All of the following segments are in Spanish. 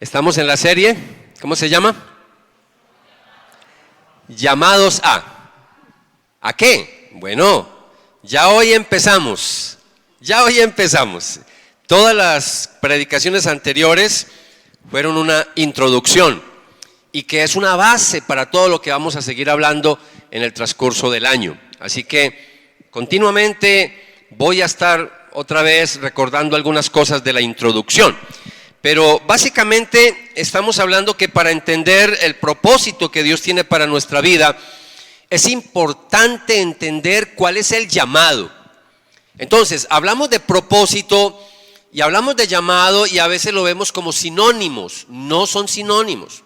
Estamos en la serie, ¿cómo se llama? Llamados a. ¿A qué? Bueno, ya hoy empezamos. Todas las predicaciones anteriores fueron una introducción y que es una base para todo lo que vamos a seguir hablando en el transcurso del año. Así que continuamente voy a estar otra vez recordando algunas cosas de la introducción. Pero básicamente estamos hablando que para entender el propósito que Dios tiene para nuestra vida, es importante entender cuál es el llamado. Entonces, hablamos de propósito y hablamos de llamado y a veces lo vemos como sinónimos. No son sinónimos.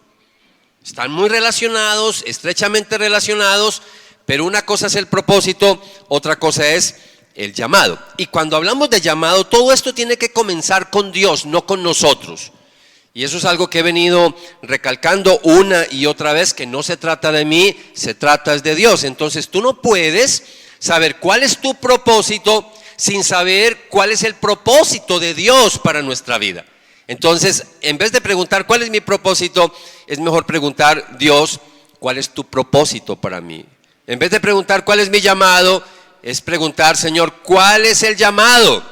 Están muy relacionados, estrechamente relacionados, pero una cosa es el propósito, otra cosa es el llamado. Y cuando hablamos de llamado, todo esto tiene que comenzar con Dios, no con nosotros. Y eso es algo que he venido recalcando una y otra vez, que no se trata de mí, se trata de Dios. Entonces tú no puedes saber cuál es tu propósito sin saber cuál es el propósito de Dios para nuestra vida. Entonces, en vez de preguntar cuál es mi propósito, es mejor preguntar: Dios, ¿cuál es tu propósito para mí? En vez de preguntar cuál es mi llamado, es preguntar: Señor, ¿cuál es el llamado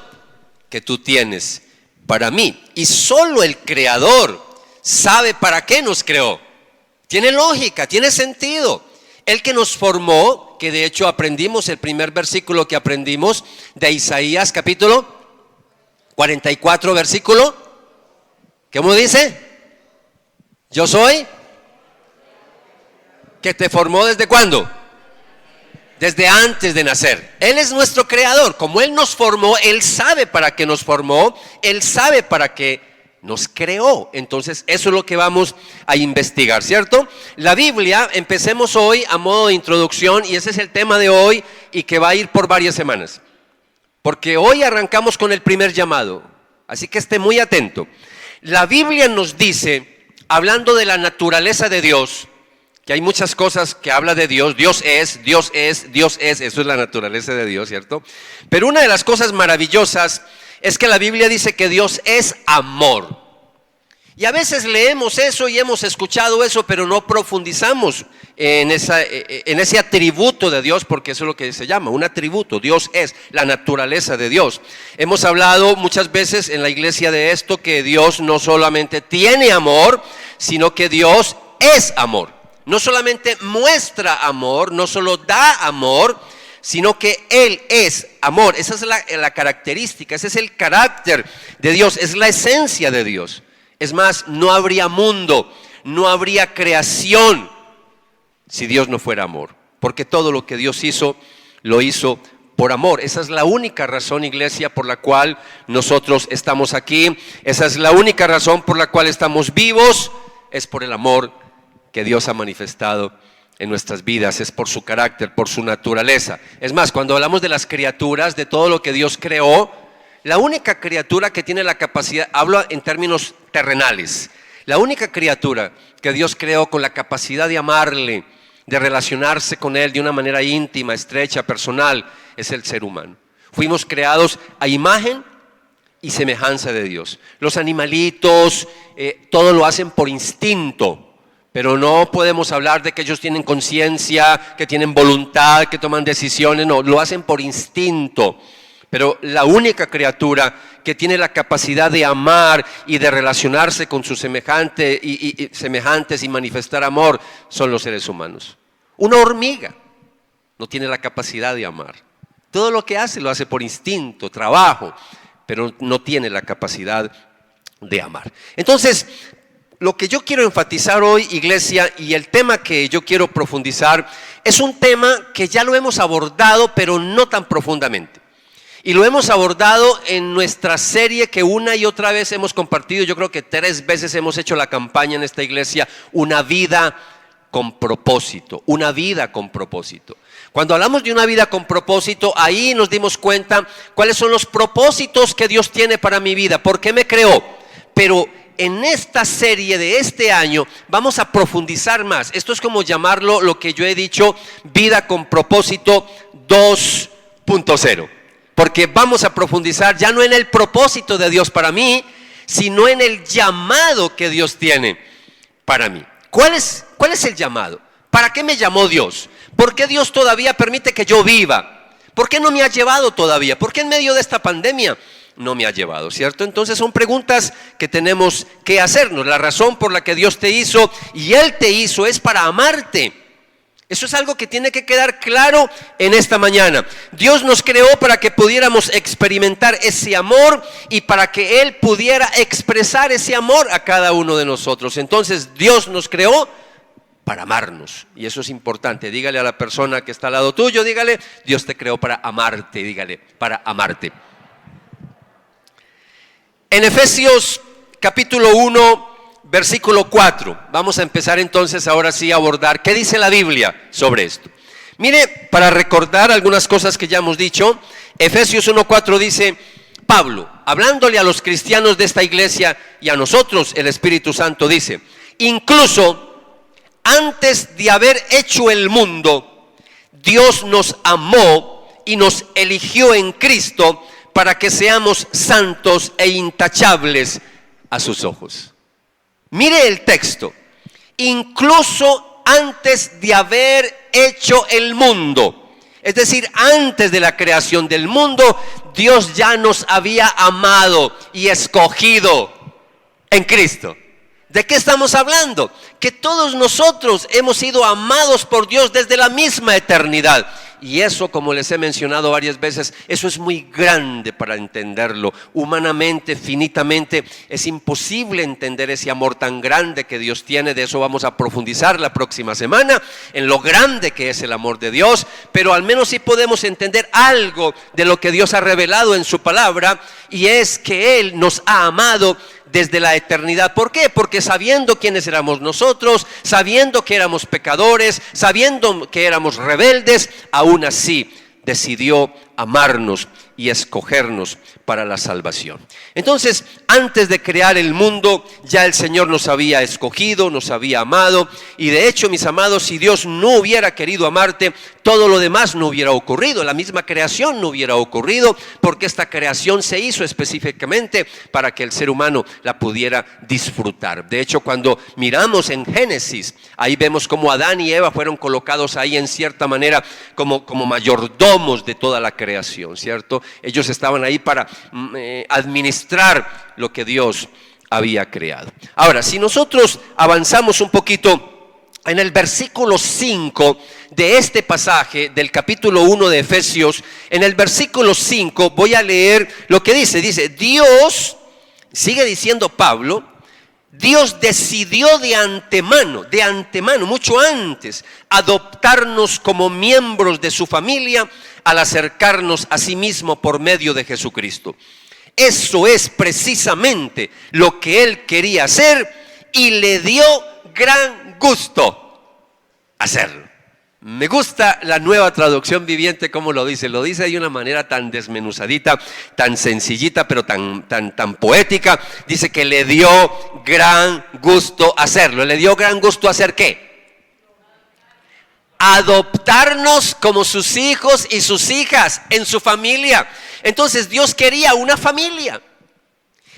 que tú tienes para mí? Y solo el Creador sabe para qué nos creó. Tiene lógica, tiene sentido. El que nos formó, que de hecho aprendimos, el primer versículo que aprendimos de Isaías capítulo 44, versículo, ¿cómo dice? Yo soy, que te formó ¿desde cuándo? Desde antes de nacer. Él es nuestro creador. Como Él nos formó, Él sabe para qué nos formó, Él sabe para qué nos creó. Entonces eso es lo que vamos a investigar, ¿cierto? La Biblia, empecemos hoy a modo de introducción, y ese es el tema de hoy y que va a ir por varias semanas, porque hoy arrancamos con el primer llamado, así que esté muy atento. La Biblia nos dice, hablando de la naturaleza de Dios, que hay muchas cosas que habla de Dios. Dios es, eso es la naturaleza de Dios, ¿cierto? Pero una de las cosas maravillosas es que la Biblia dice que Dios es amor. Y a veces leemos eso y hemos escuchado eso, pero no profundizamos en ese atributo de Dios, porque eso es lo que se llama, un atributo. Dios es la naturaleza de Dios. Hemos hablado muchas veces en la iglesia de esto, que Dios no solamente tiene amor, sino que Dios es amor. No solamente muestra amor, no solo da amor, sino que Él es amor. Esa es la característica, ese es el carácter de Dios, es la esencia de Dios. Es más, no habría mundo, no habría creación si Dios no fuera amor, porque todo lo que Dios hizo, lo hizo por amor. Esa es la única razón, iglesia, por la cual nosotros estamos aquí. Esa es la única razón por la cual estamos vivos, es por el amor que Dios ha manifestado en nuestras vidas, es por su carácter, por su naturaleza. Es más, cuando hablamos de las criaturas, de todo lo que Dios creó, la única criatura que tiene la capacidad, hablo en términos terrenales, la única criatura que Dios creó con la capacidad de amarle, de relacionarse con Él de una manera íntima, estrecha, personal, es el ser humano. Fuimos creados a imagen y semejanza de Dios. Los animalitos, todo lo hacen por instinto. Pero no podemos hablar de que ellos tienen conciencia, que tienen voluntad, que toman decisiones. No, lo hacen por instinto. Pero la única criatura que tiene la capacidad de amar y de relacionarse con sus semejantes y manifestar amor son los seres humanos. Una hormiga no tiene la capacidad de amar. Todo lo que hace lo hace por instinto, trabajo, pero no tiene la capacidad de amar. Entonces, lo que yo quiero enfatizar hoy, iglesia, y el tema que yo quiero profundizar, es un tema que ya lo hemos abordado, pero no tan profundamente. Y lo hemos abordado en nuestra serie que una y otra vez hemos compartido. Yo creo que 3 veces hemos hecho la campaña en esta iglesia, una vida con propósito, una vida con propósito. Cuando hablamos de una vida con propósito, ahí nos dimos cuenta cuáles son los propósitos que Dios tiene para mi vida, por qué me creó. Pero en esta serie de este año vamos a profundizar más. Esto es como llamarlo, lo que yo he dicho, vida con propósito 2.0. Porque vamos a profundizar ya no en el propósito de Dios para mí, sino en el llamado que Dios tiene para mí. ¿Cuál es el llamado? ¿Para qué me llamó Dios? ¿Por qué Dios todavía permite que yo viva? ¿Por qué no me ha llevado todavía? ¿Por qué en medio de esta pandemia no me ha llevado? ¿Cierto? Entonces son preguntas que tenemos que hacernos. La razón por la que Dios te hizo y Él te hizo es para amarte. Eso es algo que tiene que quedar claro en esta mañana. Dios nos creó para que pudiéramos experimentar ese amor y para que Él pudiera expresar ese amor a cada uno de nosotros. Entonces Dios nos creó para amarnos, y eso es importante. Dígale a la persona que está al lado tuyo, dígale, Dios te creó para amarte, dígale, para amarte. En Efesios capítulo 1, versículo 4, vamos a empezar entonces ahora sí a abordar qué dice la Biblia sobre esto. Mire, para recordar algunas cosas que ya hemos dicho, Efesios 1:4 dice, Pablo, hablándole a los cristianos de esta iglesia y a nosotros, el Espíritu Santo dice, incluso antes de haber hecho el mundo, Dios nos amó y nos eligió en Cristo para que seamos santos e intachables a sus ojos. Mire el texto, incluso antes de haber hecho el mundo, es decir, antes de la creación del mundo, Dios ya nos había amado y escogido en Cristo. ¿De qué estamos hablando? Que todos nosotros hemos sido amados por Dios desde la misma eternidad. Y eso, como les he mencionado varias veces, eso es muy grande para entenderlo. Humanamente, finitamente, es imposible entender ese amor tan grande que Dios tiene. De eso vamos a profundizar la próxima semana, en lo grande que es el amor de Dios. Pero al menos sí podemos entender algo de lo que Dios ha revelado en su palabra, y es que Él nos ha amado desde la eternidad. ¿Por qué? Porque sabiendo quiénes éramos nosotros, sabiendo que éramos pecadores, sabiendo que éramos rebeldes, aún así decidió amarnos y escogernos para la salvación. Entonces, antes de crear el mundo, ya el Señor nos había escogido, nos había amado, y de hecho, mis amados, si Dios no hubiera querido amarte, todo lo demás no hubiera ocurrido, la misma creación no hubiera ocurrido, porque esta creación se hizo específicamente para que el ser humano la pudiera disfrutar. De hecho, cuando miramos en Génesis, ahí vemos cómo Adán y Eva fueron colocados ahí en cierta manera como mayordomos de toda la creación, ¿cierto? Ellos estaban ahí para administrar lo que Dios había creado. Ahora, si nosotros avanzamos un poquito en el versículo 5 de este pasaje del capítulo 1 de Efesios, en el versículo 5 voy a leer lo que dice. Dice, Dios, sigue diciendo Pablo, Dios decidió de antemano, mucho antes, adoptarnos como miembros de su familia al acercarnos a sí mismo por medio de Jesucristo. Eso es precisamente lo que Él quería hacer y le dio gran gusto hacerlo. Me gusta la Nueva Traducción Viviente como lo dice de una manera tan desmenuzadita, tan sencillita, pero tan poética. Dice que le dio gran gusto hacerlo. ¿Le dio gran gusto hacer qué? Adoptarnos como sus hijos y sus hijas en su familia. Entonces Dios quería una familia.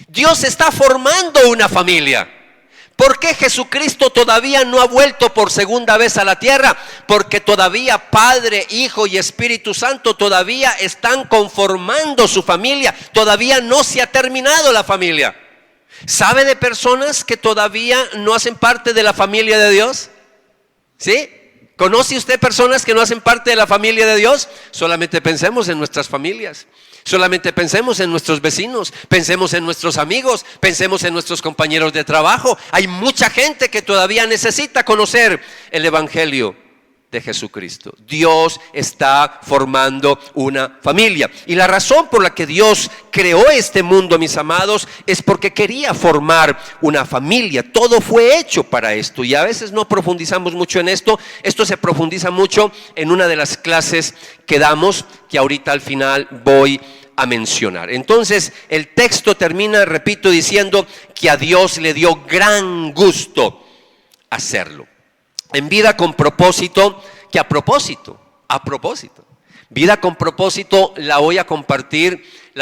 Dios está formando una familia. ¿Por qué Jesucristo todavía no ha vuelto por segunda vez a la tierra? Porque todavía Padre, Hijo y Espíritu Santo todavía están conformando su familia. Todavía no se ha terminado la familia. ¿Sabe de personas que todavía no hacen parte de la familia de Dios? ¿Sí? ¿Conoce usted personas que no hacen parte de la familia de Dios? Solamente pensemos en nuestras familias. Solamente pensemos en nuestros vecinos, pensemos en nuestros amigos, pensemos en nuestros compañeros de trabajo. Hay mucha gente que todavía necesita conocer el Evangelio de Jesucristo. Dios está formando una familia. Y la razón por la que Dios creó este mundo, mis amados, es porque quería formar una familia. Todo fue hecho para esto. Y a veces no profundizamos mucho en esto. Esto se profundiza mucho en una de las clases que damos, que ahorita al final voy a mencionar. Entonces, el texto termina, repito, diciendo que a Dios le dio gran gusto hacerlo. En Vida con Propósito, que a propósito, Vida con Propósito la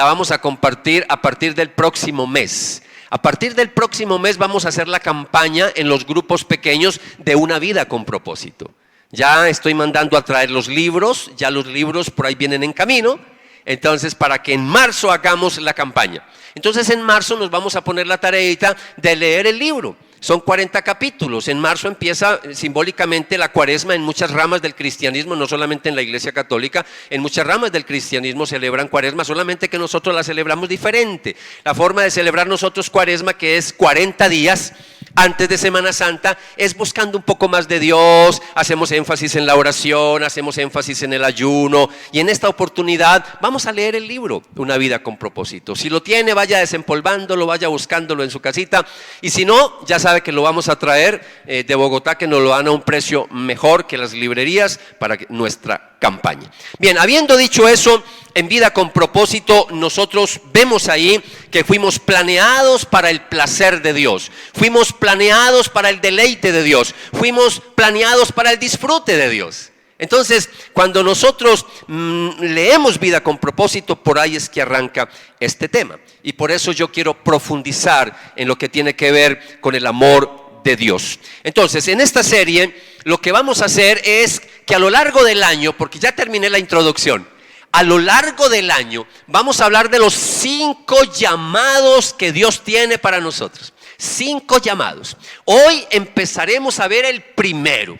vamos a compartir a partir del próximo mes. A partir del próximo mes vamos a hacer la campaña en los grupos pequeños de una vida con propósito. Ya estoy mandando a traer los libros, ya los libros por ahí vienen en camino. Entonces, para que en marzo hagamos la campaña. Entonces, en marzo nos vamos a poner la tareita de leer el libro. Son 40 capítulos. En marzo empieza simbólicamente la cuaresma en muchas ramas del cristianismo, no solamente en la Iglesia Católica. En muchas ramas del cristianismo celebran cuaresma, solamente que nosotros la celebramos diferente. La forma de celebrar nosotros cuaresma, que es 40 días antes de Semana Santa, es buscando un poco más de Dios. Hacemos énfasis en la oración, hacemos énfasis en el ayuno. Y en esta oportunidad vamos a leer el libro, Una vida con propósito. Si lo tiene, vaya desempolvándolo, vaya buscándolo en su casita. Y si no, ya sabe que lo vamos a traer de Bogotá, que nos lo dan a un precio mejor que las librerías para nuestra campaña. Bien, habiendo dicho eso, en Vida con Propósito nosotros vemos ahí que fuimos planeados para el placer de Dios, fuimos planeados para el deleite de Dios, fuimos planeados para el disfrute de Dios. Entonces, cuando nosotros leemos Vida con Propósito, por ahí es que arranca este tema. Y por eso yo quiero profundizar en lo que tiene que ver con el amor de Dios. Entonces, en esta serie, lo que vamos a hacer es que a lo largo del año, porque ya terminé la introducción, a lo largo del año vamos a hablar de los 5 llamados que Dios tiene para nosotros. 5 llamados. Hoy empezaremos a ver el primero.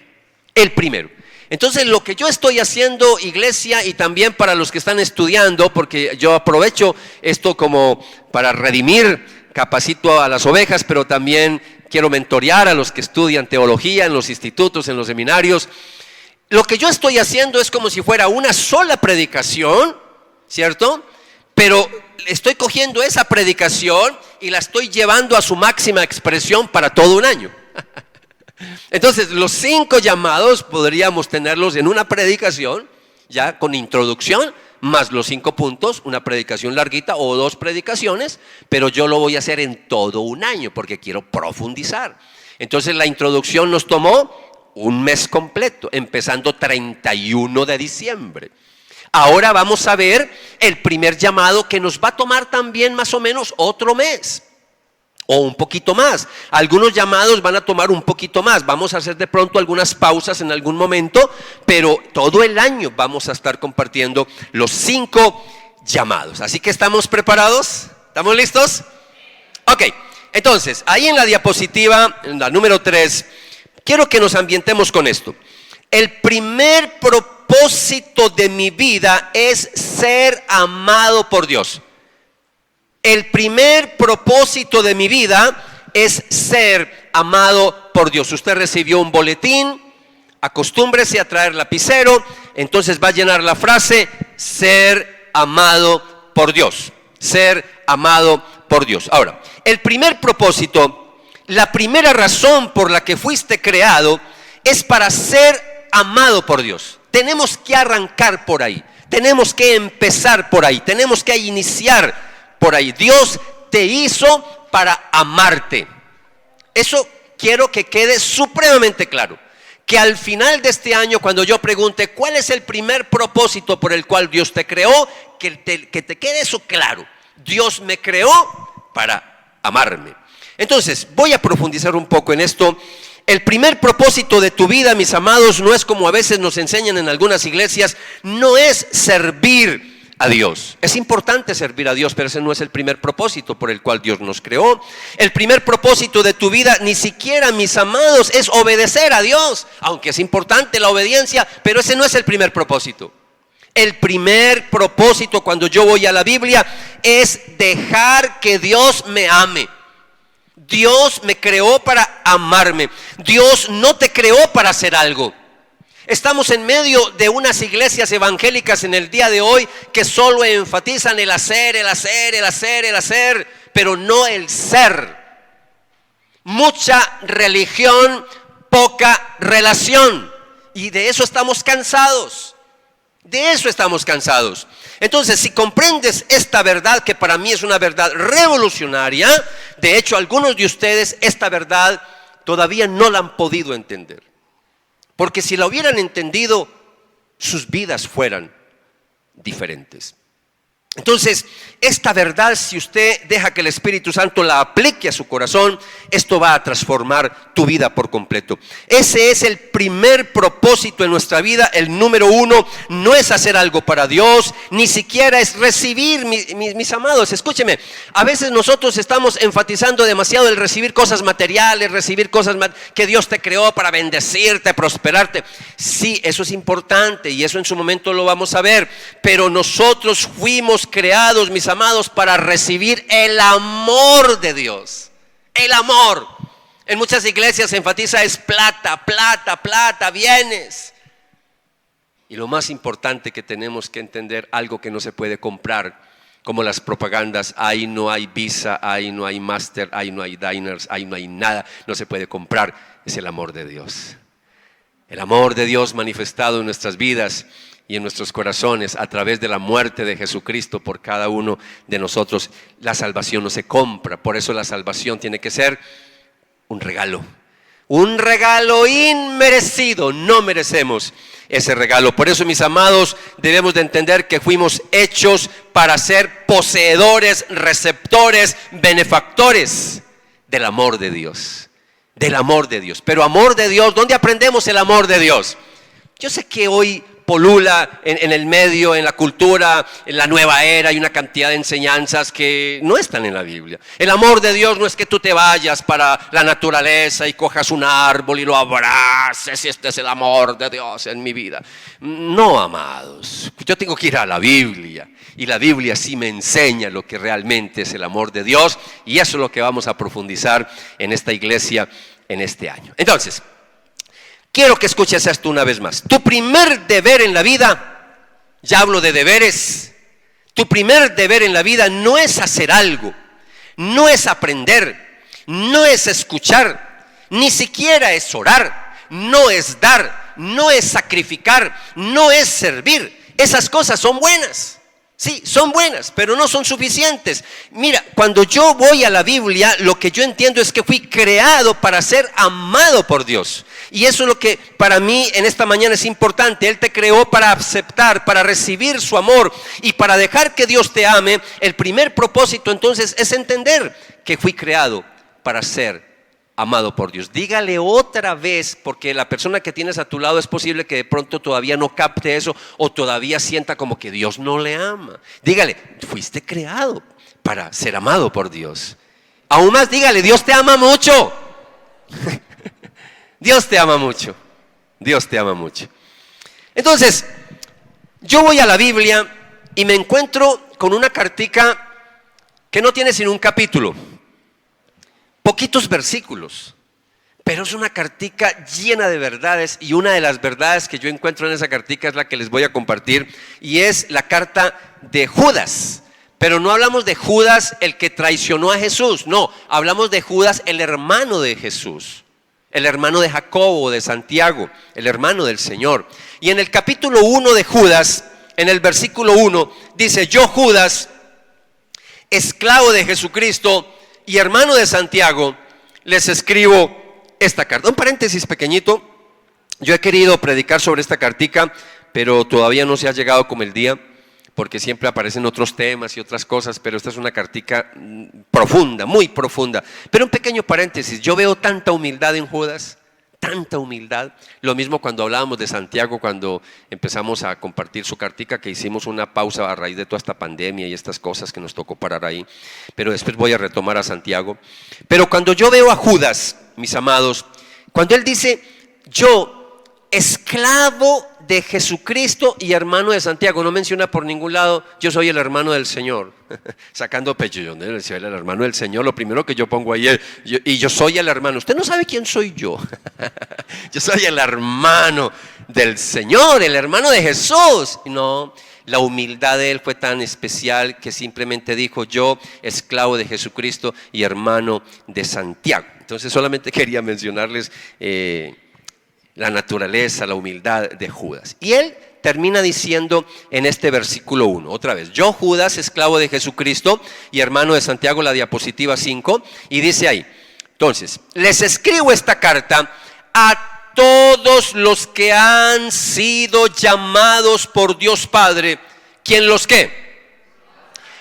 Entonces, lo que yo estoy haciendo, iglesia, y también para los que están estudiando, porque yo aprovecho esto como para redimir, capacito a las ovejas, pero también quiero mentorear a los que estudian teología en los institutos, en los seminarios. Lo que yo estoy haciendo es como si fuera una sola predicación, ¿cierto? Pero estoy cogiendo esa predicación y la estoy llevando a su máxima expresión para todo un año. Entonces, los 5 llamados podríamos tenerlos en una predicación, ya con introducción, más los 5 puntos, una predicación larguita o 2 predicaciones, pero yo lo voy a hacer en todo un año porque quiero profundizar. Entonces, la introducción nos tomó un mes completo, empezando 31 de diciembre. Ahora vamos a ver el primer llamado, que nos va a tomar también más o menos otro mes. O un poquito más. Algunos llamados van a tomar un poquito más. Vamos a hacer de pronto algunas pausas en algún momento, pero todo el año vamos a estar compartiendo los 5 llamados. Así que ¿estamos preparados? ¿Estamos listos? Ok, entonces, ahí en la diapositiva, en la número 3, quiero que nos ambientemos con esto. El primer propósito de mi vida es ser amado por Dios. El primer propósito de mi vida es ser amado por Dios. Usted recibió un boletín, acostúmbrese a traer lapicero, entonces va a llenar la frase, ser amado por Dios. Ser amado por Dios. Ahora, el primer propósito, la primera razón por la que fuiste creado es para ser amado por Dios. Tenemos que arrancar por ahí, tenemos que empezar por ahí, tenemos que iniciar por ahí. Dios te hizo para amarte. Eso quiero que quede supremamente claro. Que al final de este año, cuando yo pregunte cuál es el primer propósito por el cual Dios te creó, que te quede eso claro. Dios me creó para amarme. Entonces, voy a profundizar un poco en esto. El primer propósito de tu vida, mis amados, no es como a veces nos enseñan en algunas iglesias, no es servir a Dios. Es importante servir a Dios, pero ese no es el primer propósito por el cual Dios nos creó. El primer propósito de tu vida, ni siquiera, mis amados, es obedecer a Dios, aunque es importante la obediencia, pero ese no es el primer propósito. El primer propósito, cuando yo voy a la Biblia, es dejar que Dios me ame. Dios me creó para amarme. Dios no te creó para hacer algo. Estamos en medio de unas iglesias evangélicas en el día de hoy que solo enfatizan el hacer, pero no el ser. Mucha religión, poca relación. Y de eso estamos cansados. Entonces, si comprendes esta verdad, que para mí es una verdad revolucionaria, de hecho, algunos de ustedes esta verdad todavía no la han podido entender. Porque si la hubieran entendido, sus vidas fueran diferentes. Entonces, esta verdad, si usted deja que el Espíritu Santo la aplique a su corazón, esto va a transformar tu vida por completo. Ese es el primer propósito en nuestra vida. El número uno no es hacer algo para Dios, ni siquiera es recibir, mis amados, escúcheme. A veces nosotros estamos enfatizando demasiado el recibir cosas materiales, recibir cosas que Dios te creó para bendecirte, prosperarte. Sí, eso es importante y eso en su momento lo vamos a ver, pero nosotros fuimos creados, mis amados, para recibir el amor de Dios. El amor. En muchas iglesias se enfatiza es plata, plata, plata, bienes. Y lo más importante que tenemos que entender, algo que no se puede comprar, como las propagandas, ahí no hay Visa, ahí no hay Master, ahí no hay Diners, ahí no hay nada, no se puede comprar, es el amor de Dios. El amor de Dios manifestado en nuestras vidas y en nuestros corazones a través de la muerte de Jesucristo por cada uno de nosotros. La salvación no se compra, por eso la salvación tiene que ser un regalo inmerecido. No merecemos ese regalo. Por eso, mis amados, debemos de entender que fuimos hechos para ser poseedores, receptores, benefactores del amor de Dios. Del amor de Dios. Pero amor de Dios, ¿dónde aprendemos el amor de Dios? Yo sé que hoy polula en el medio, en la cultura, en la nueva era, hay una cantidad de enseñanzas que no están en la Biblia. El amor de Dios no es que tú te vayas para la naturaleza y cojas un árbol y lo abraces y este es el amor de Dios en mi vida. No, amados, yo tengo que ir a la Biblia y la Biblia sí me enseña lo que realmente es el amor de Dios, y eso es lo que vamos a profundizar en esta iglesia en este año. Entonces, quiero que escuches esto una vez más. Tu primer deber en la vida, ya hablo de deberes, tu primer deber en la vida no es hacer algo, no es aprender, no es escuchar, ni siquiera es orar, no es dar, no es sacrificar, no es servir. Esas cosas son buenas. Sí, son buenas, pero no son suficientes. Mira, cuando yo voy a la Biblia, lo que yo entiendo es que fui creado para ser amado por Dios. Y eso es lo que para mí en esta mañana es importante. Él te creó para aceptar, para recibir su amor y para dejar que Dios te ame. El primer propósito entonces es entender que fui creado para ser amado por Dios. Dígale otra vez, porque la persona que tienes a tu lado es posible que de pronto todavía no capte eso o todavía sienta como que Dios no le ama. Dígale, fuiste creado para ser amado por Dios. Aún más, dígale, Dios te ama mucho. Dios te ama mucho. Dios te ama mucho. Entonces, yo voy a la Biblia y me encuentro con una cartica que no tiene sino un capítulo. Poquitos versículos, pero es una cartica llena de verdades, y una de las verdades que yo encuentro en esa cartica es la que les voy a compartir, y es la carta de Judas. Pero no hablamos de Judas el que traicionó a Jesús, no, hablamos de Judas el hermano de Jesús, el hermano de Jacobo, de Santiago, el hermano del Señor. Y en el capítulo 1 de Judas, en el versículo 1, dice: yo, Judas, esclavo de Jesucristo y hermano de Santiago, les escribo esta carta. Un paréntesis pequeñito. Yo he querido predicar sobre esta cartica, pero todavía no se ha llegado como el día, porque siempre aparecen otros temas y otras cosas, pero esta es una cartica profunda, muy profunda. Pero un pequeño paréntesis, yo veo tanta humildad en Judas, tanta humildad. Lo mismo cuando hablábamos de Santiago, cuando empezamos a compartir su cartica, que hicimos una pausa a raíz de toda esta pandemia y estas cosas que nos tocó parar ahí, pero después voy a retomar a Santiago. Pero cuando yo veo a Judas, mis amados, cuando él dice: yo, esclavo de Jesucristo y hermano de Santiago, no menciona por ningún lado: yo soy el hermano del Señor, sacando pecho. Yo no soy el hermano del Señor, lo primero que yo pongo ahí es: yo soy el hermano. Usted no sabe quién soy yo. Yo soy el hermano del Señor, el hermano de Jesús. No, la humildad de él fue tan especial que simplemente dijo: yo, esclavo de Jesucristo y hermano de Santiago. Entonces solamente quería mencionarles la naturaleza, la humildad de Judas. Y él termina diciendo en este versículo 1, otra vez: yo, Judas, esclavo de Jesucristo y hermano de Santiago, la diapositiva 5, y dice ahí: entonces, les escribo esta carta a todos los que han sido llamados por Dios Padre. ¿Quién los qué?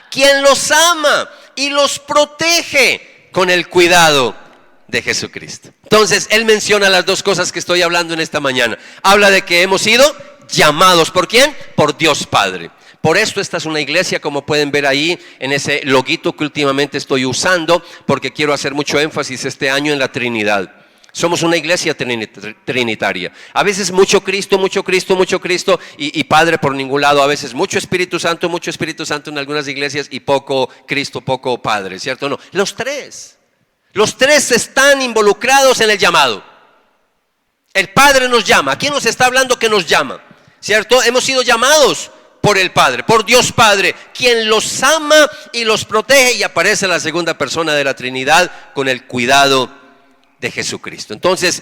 quien los ama y los protege con el cuidado de Jesucristo. Entonces, él menciona las dos cosas que estoy hablando en esta mañana. Habla de que hemos sido llamados, ¿por quién? Por Dios Padre. Por esto esta es una iglesia, como pueden ver ahí en ese loguito que últimamente estoy usando, porque quiero hacer mucho énfasis este año en la Trinidad. Somos una iglesia trinitaria. A veces mucho Cristo y Padre por ningún lado. A veces mucho Espíritu Santo en algunas iglesias y poco Cristo, poco Padre, ¿cierto? No, los tres están involucrados en el llamado. El Padre nos llama. ¿A quién nos está hablando que nos llama? ¿Cierto? Hemos sido llamados por el Padre, por Dios Padre, quien los ama y los protege, y aparece la segunda persona de la Trinidad con el cuidado de Jesucristo. Entonces,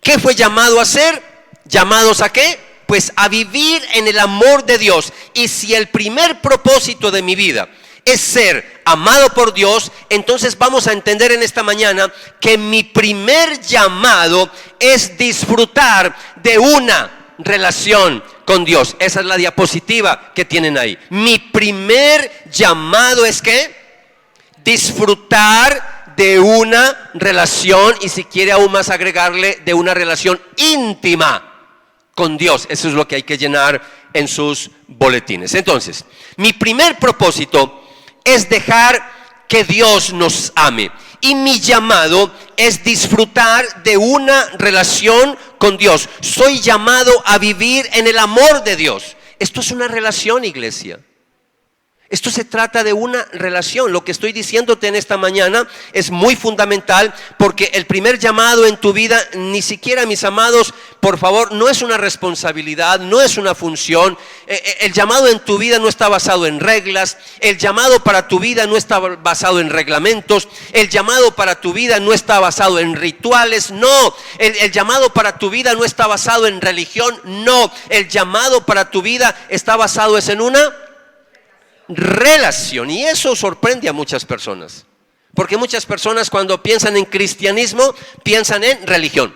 ¿qué fue llamado a hacer? ¿Llamados a qué? Pues a vivir en el amor de Dios. Y si el primer propósito de mi vida es ser amado por Dios, entonces vamos a entender en esta mañana que mi primer llamado es disfrutar de una relación con Dios. Esa es la diapositiva que tienen ahí. Mi primer llamado es ¿qué? Disfrutar de una relación, y si quiere aún más agregarle, de una relación íntima con Dios. Eso es lo que hay que llenar en sus boletines. Entonces, mi primer propósito es dejar que Dios nos ame. Y mi llamado es disfrutar de una relación con Dios. Soy llamado a vivir en el amor de Dios. Esto es una relación, iglesia. Esto se trata de una relación. Lo que estoy diciéndote en esta mañana es muy fundamental, porque el primer llamado en tu vida, ni siquiera, mis amados, por favor, no es una responsabilidad, no es una función. El llamado en tu vida no está basado en reglas. El llamado para tu vida no está basado en reglamentos. El llamado para tu vida no está basado en rituales. No. El llamado para tu vida no está basado en religión. No. El llamado para tu vida está basado en una relación. Y eso sorprende a muchas personas, porque muchas personas, cuando piensan en cristianismo, piensan en religión.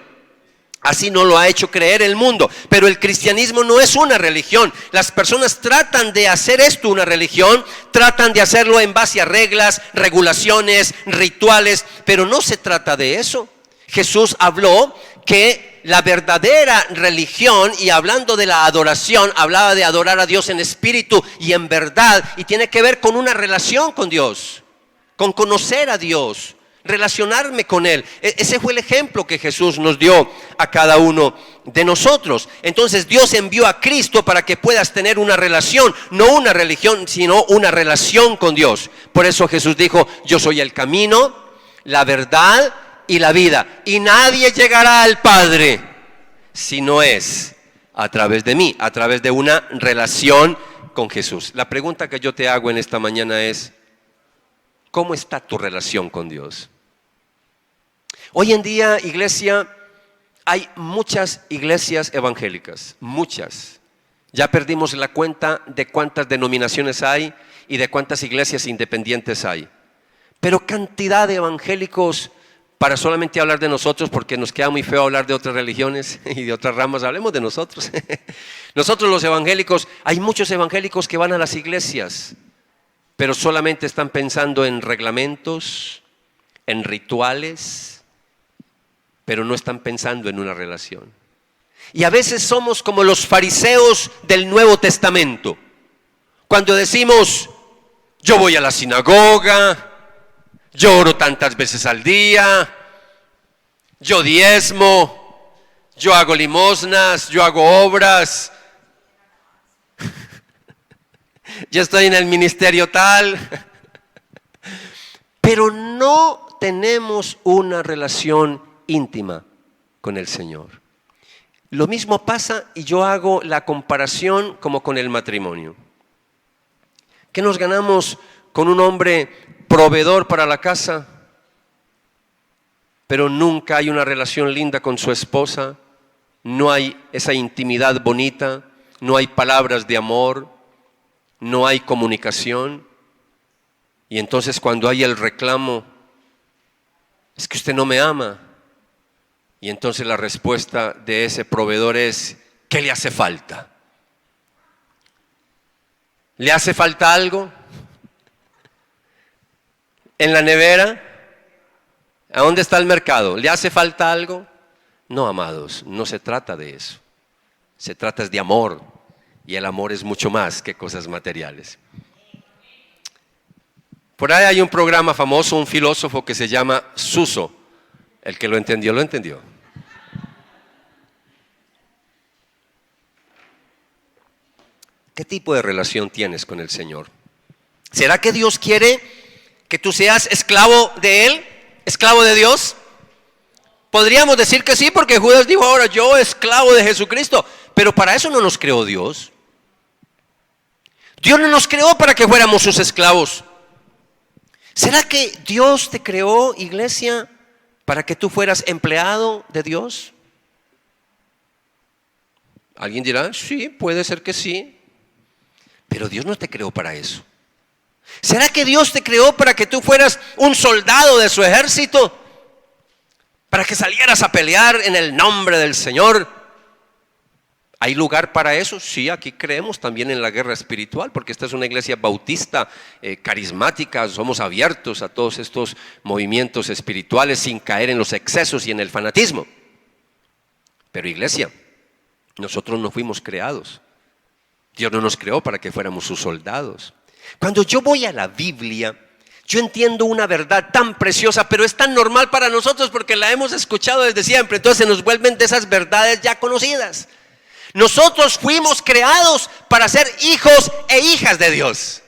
Así no lo ha hecho creer el mundo. Pero el cristianismo no es una religión. Las personas tratan de hacer esto una religión, tratan de hacerlo en base a reglas, regulaciones, rituales, pero no se trata de eso. Jesús habló que la verdadera religión, y hablando de la adoración, hablaba de adorar a Dios en espíritu y en verdad, y tiene que ver con una relación con Dios, con conocer a Dios, relacionarme con Él. Ese fue el ejemplo que Jesús nos dio a cada uno de nosotros. Entonces Dios envió a Cristo para que puedas tener una relación, no una religión, sino una relación con Dios. Por eso Jesús dijo: yo soy el camino, la verdad y la vida, y nadie llegará al Padre si no es a través de mí, a través de una relación con Jesús. La pregunta que yo te hago en esta mañana es: ¿cómo está tu relación con Dios? Hoy en día, iglesia, hay muchas iglesias evangélicas, muchas. Ya perdimos la cuenta de cuántas denominaciones hay y de cuántas iglesias independientes hay. Pero cantidad de evangélicos, para solamente hablar de nosotros, porque nos queda muy feo hablar de otras religiones y de otras ramas, hablemos de nosotros. Nosotros los evangélicos, hay muchos evangélicos que van a las iglesias, pero solamente están pensando en reglamentos, en rituales, pero no están pensando en una relación. Y a veces somos como los fariseos del Nuevo Testamento, cuando decimos: yo voy a la sinagoga, yo oro tantas veces al día, yo diezmo, yo hago limosnas, yo hago obras, yo estoy en el ministerio tal, pero no tenemos una relación íntima con el Señor. Lo mismo pasa, y yo hago la comparación como con el matrimonio. ¿Qué nos ganamos con un hombre proveedor para la casa, pero nunca hay una relación linda con su esposa? No hay esa intimidad bonita, no hay palabras de amor, no hay comunicación. Y entonces, cuando hay el reclamo: es que usted no me ama, y entonces la respuesta de ese proveedor es: ¿qué le hace falta? ¿Le hace falta algo? ¿En la nevera? ¿A dónde está el mercado? ¿Le hace falta algo? No, amados, no se trata de eso. Se trata de amor, y el amor es mucho más que cosas materiales. Por ahí hay un programa famoso, un filósofo que se llama Suso. El que lo entendió, lo entendió. ¿Qué tipo de relación tienes con el Señor? ¿Será que Dios quiere que tú seas esclavo de Él? ¿Esclavo de Dios? Podríamos decir que sí, porque Judas dijo ahora, yo esclavo de Jesucristo. Pero para eso no nos creó Dios. Dios no nos creó para que fuéramos sus esclavos. ¿Será que Dios te creó, iglesia, para que tú fueras empleado de Dios? Alguien dirá, sí, puede ser que sí. Pero Dios no te creó para eso. ¿Será que Dios te creó para que tú fueras un soldado de su ejército? Para que salieras a pelear en el nombre del Señor. ¿Hay lugar para eso? Sí, aquí creemos también en la guerra espiritual, porque esta es una iglesia bautista, carismática, somos abiertos a todos estos movimientos espirituales sin caer en los excesos y en el fanatismo. Pero iglesia, nosotros no fuimos creados. Dios no nos creó para que fuéramos sus soldados. Cuando yo voy a la Biblia, yo entiendo una verdad tan preciosa, pero es tan normal para nosotros porque la hemos escuchado desde siempre. Entonces se nos vuelven de esas verdades ya conocidas. Nosotros fuimos creados para ser hijos e hijas de Dios.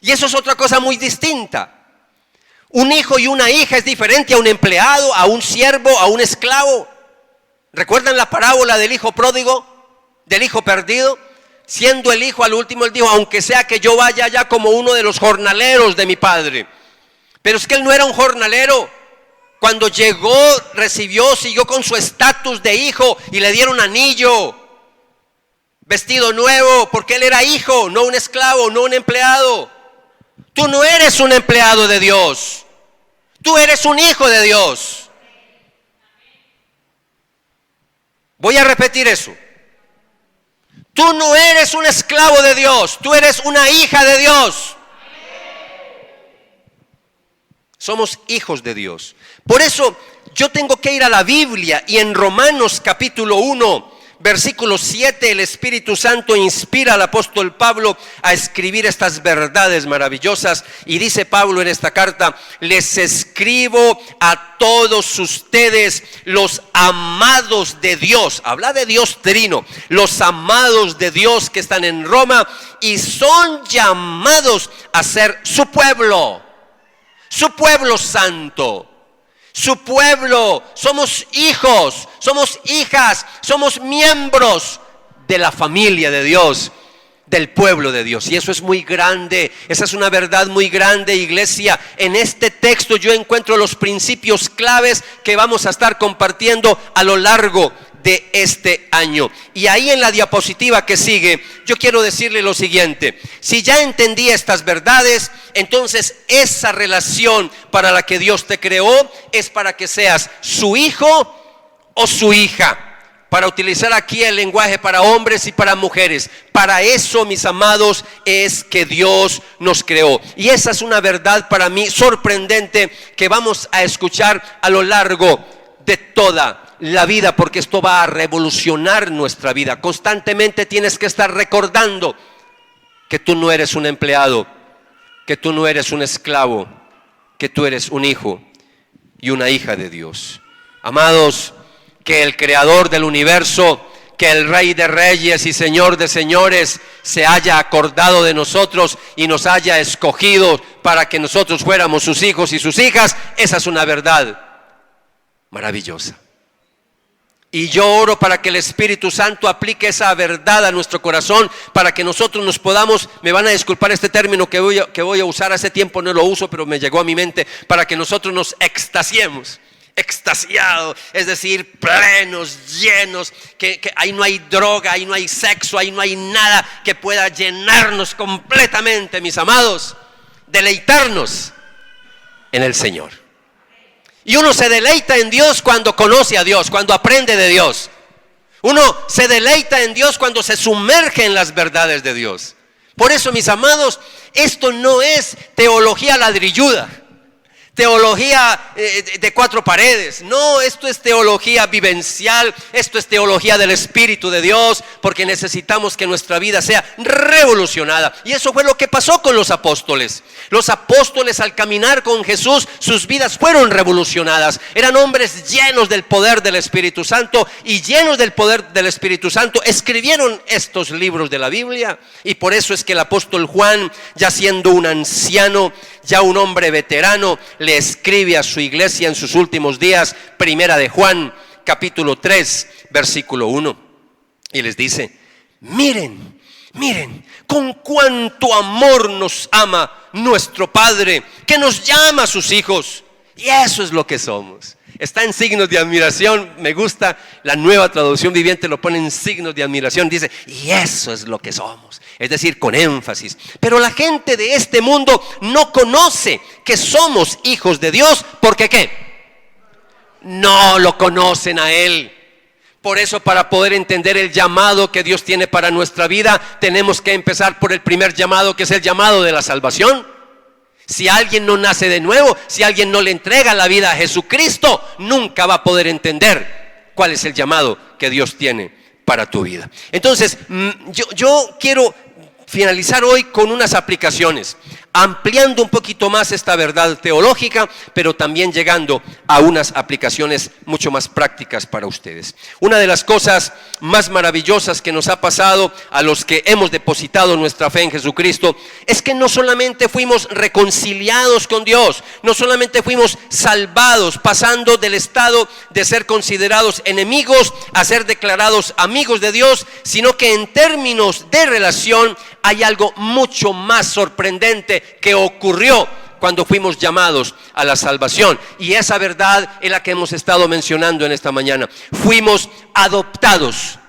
Y eso es otra cosa muy distinta. Un hijo y una hija es diferente a un empleado, a un siervo, a un esclavo. ¿Recuerdan la parábola del hijo pródigo, del hijo perdido? Siendo el hijo al último, él dijo, aunque sea que yo vaya allá como uno de los jornaleros de mi padre. Pero es que él no era un jornalero. Cuando llegó, siguió con su estatus de hijo y le dieron anillo, vestido nuevo, porque él era hijo, no un esclavo, no un empleado. Tú no eres un empleado de Dios. Tú eres un hijo de Dios. Voy a repetir eso. Tú no eres un esclavo de Dios, tú eres una hija de Dios. Somos hijos de Dios. Por eso yo tengo que ir a la Biblia y en Romanos capítulo 1, versículo 7, el Espíritu Santo inspira al apóstol Pablo a escribir estas verdades maravillosas. Y dice Pablo en esta carta, les escribo a todos ustedes, los amados de Dios. Habla de Dios trino, los amados de Dios que están en Roma y son llamados a ser su pueblo santo. Su pueblo, somos hijos, somos hijas, somos miembros de la familia de Dios, del pueblo de Dios. Y eso es muy grande, esa es una verdad muy grande, iglesia. En este texto yo encuentro los principios claves que vamos a estar compartiendo a lo largo de este año. Y ahí en la diapositiva que sigue, yo quiero decirle lo siguiente: si ya entendí estas verdades, entonces esa relación para la que Dios te creó es para que seas su hijo o su hija. Para utilizar aquí el lenguaje para hombres y para mujeres. Para eso, mis amados, es que Dios nos creó. Y esa es una verdad para mí sorprendente que vamos a escuchar a lo largo de toda la vida, porque esto va a revolucionar nuestra vida. Constantemente tienes que estar recordando que tú no eres un empleado, que tú no eres un esclavo, que tú eres un hijo y una hija de Dios. Amados, que el creador del universo, que el Rey de Reyes y Señor de Señores se haya acordado de nosotros y nos haya escogido para que nosotros fuéramos sus hijos y sus hijas, esa es una verdad maravillosa. Y yo oro para que el Espíritu Santo aplique esa verdad a nuestro corazón, para que nosotros nos podamos, me van a disculpar este término que voy a usar, hace tiempo no lo uso, pero me llegó a mi mente, para que nosotros nos extasiemos. Extasiado, es decir, plenos, llenos, que ahí no hay droga, ahí no hay sexo, ahí no hay nada que pueda llenarnos completamente, mis amados. Deleitarnos en el Señor. Y uno se deleita en Dios cuando conoce a Dios, cuando aprende de Dios. Uno se deleita en Dios cuando se sumerge en las verdades de Dios. Por eso, mis amados, esto no es teología ladrilluda. teología de cuatro paredes. No, esto es teología vivencial, esto es teología del Espíritu de Dios, porque necesitamos que nuestra vida sea revolucionada. Y eso fue lo que pasó con los apóstoles. Los apóstoles, al caminar con Jesús, sus vidas fueron revolucionadas. Eran hombres llenos del poder del Espíritu Santo, y llenos del poder del Espíritu Santo escribieron estos libros de la Biblia. Y por eso es que el apóstol Juan, ya siendo un anciano, ya un hombre veterano, le escribe a su iglesia en sus últimos días, primera de Juan, capítulo 3, versículo 1. Y les dice: miren, con cuánto amor nos ama nuestro Padre, que nos llama a sus hijos. Y eso es lo que somos. Está en signos de admiración. Me gusta, la Nueva Traducción Viviente lo pone en signos de admiración. Dice: y eso es lo que somos. Es decir, con énfasis. Pero la gente de este mundo no conoce que somos hijos de Dios. ¿Porque qué? No lo conocen a Él. Por eso, para poder entender el llamado que Dios tiene para nuestra vida, tenemos que empezar por el primer llamado, que es el llamado de la salvación. Si alguien no nace de nuevo, si alguien no le entrega la vida a Jesucristo, nunca va a poder entender cuál es el llamado que Dios tiene para tu vida. Entonces, yo quiero finalizar hoy con unas aplicaciones, ampliando un poquito más esta verdad teológica, pero también llegando a unas aplicaciones mucho más prácticas para ustedes. Una de las cosas más maravillosas que nos ha pasado a los que hemos depositado nuestra fe en Jesucristo es que no solamente fuimos reconciliados con Dios, no solamente fuimos salvados, pasando del estado de ser considerados enemigos a ser declarados amigos de Dios, sino que en términos de relación hay algo mucho más sorprendente que ocurrió cuando fuimos llamados a la salvación. Y esa verdad es la que hemos estado mencionando en esta mañana. Fuimos adoptados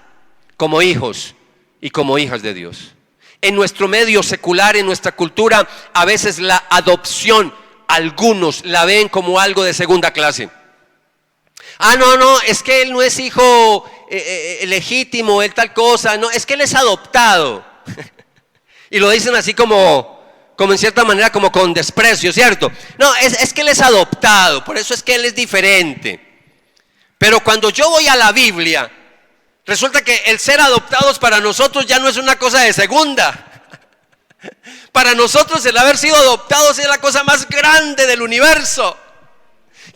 como hijos y como hijas de Dios. En nuestro medio secular, en nuestra cultura, a veces la adopción, algunos la ven como algo de segunda clase. No, es que él no es hijo legítimo, él tal cosa. No, es que él es adoptado. Y lo dicen así como en cierta manera, como con desprecio, ¿cierto? No, es que él es adoptado, por eso es que él es diferente. Pero cuando yo voy a la Biblia, resulta que el ser adoptados para nosotros ya no es una cosa de segunda. Para nosotros el haber sido adoptados es la cosa más grande del universo.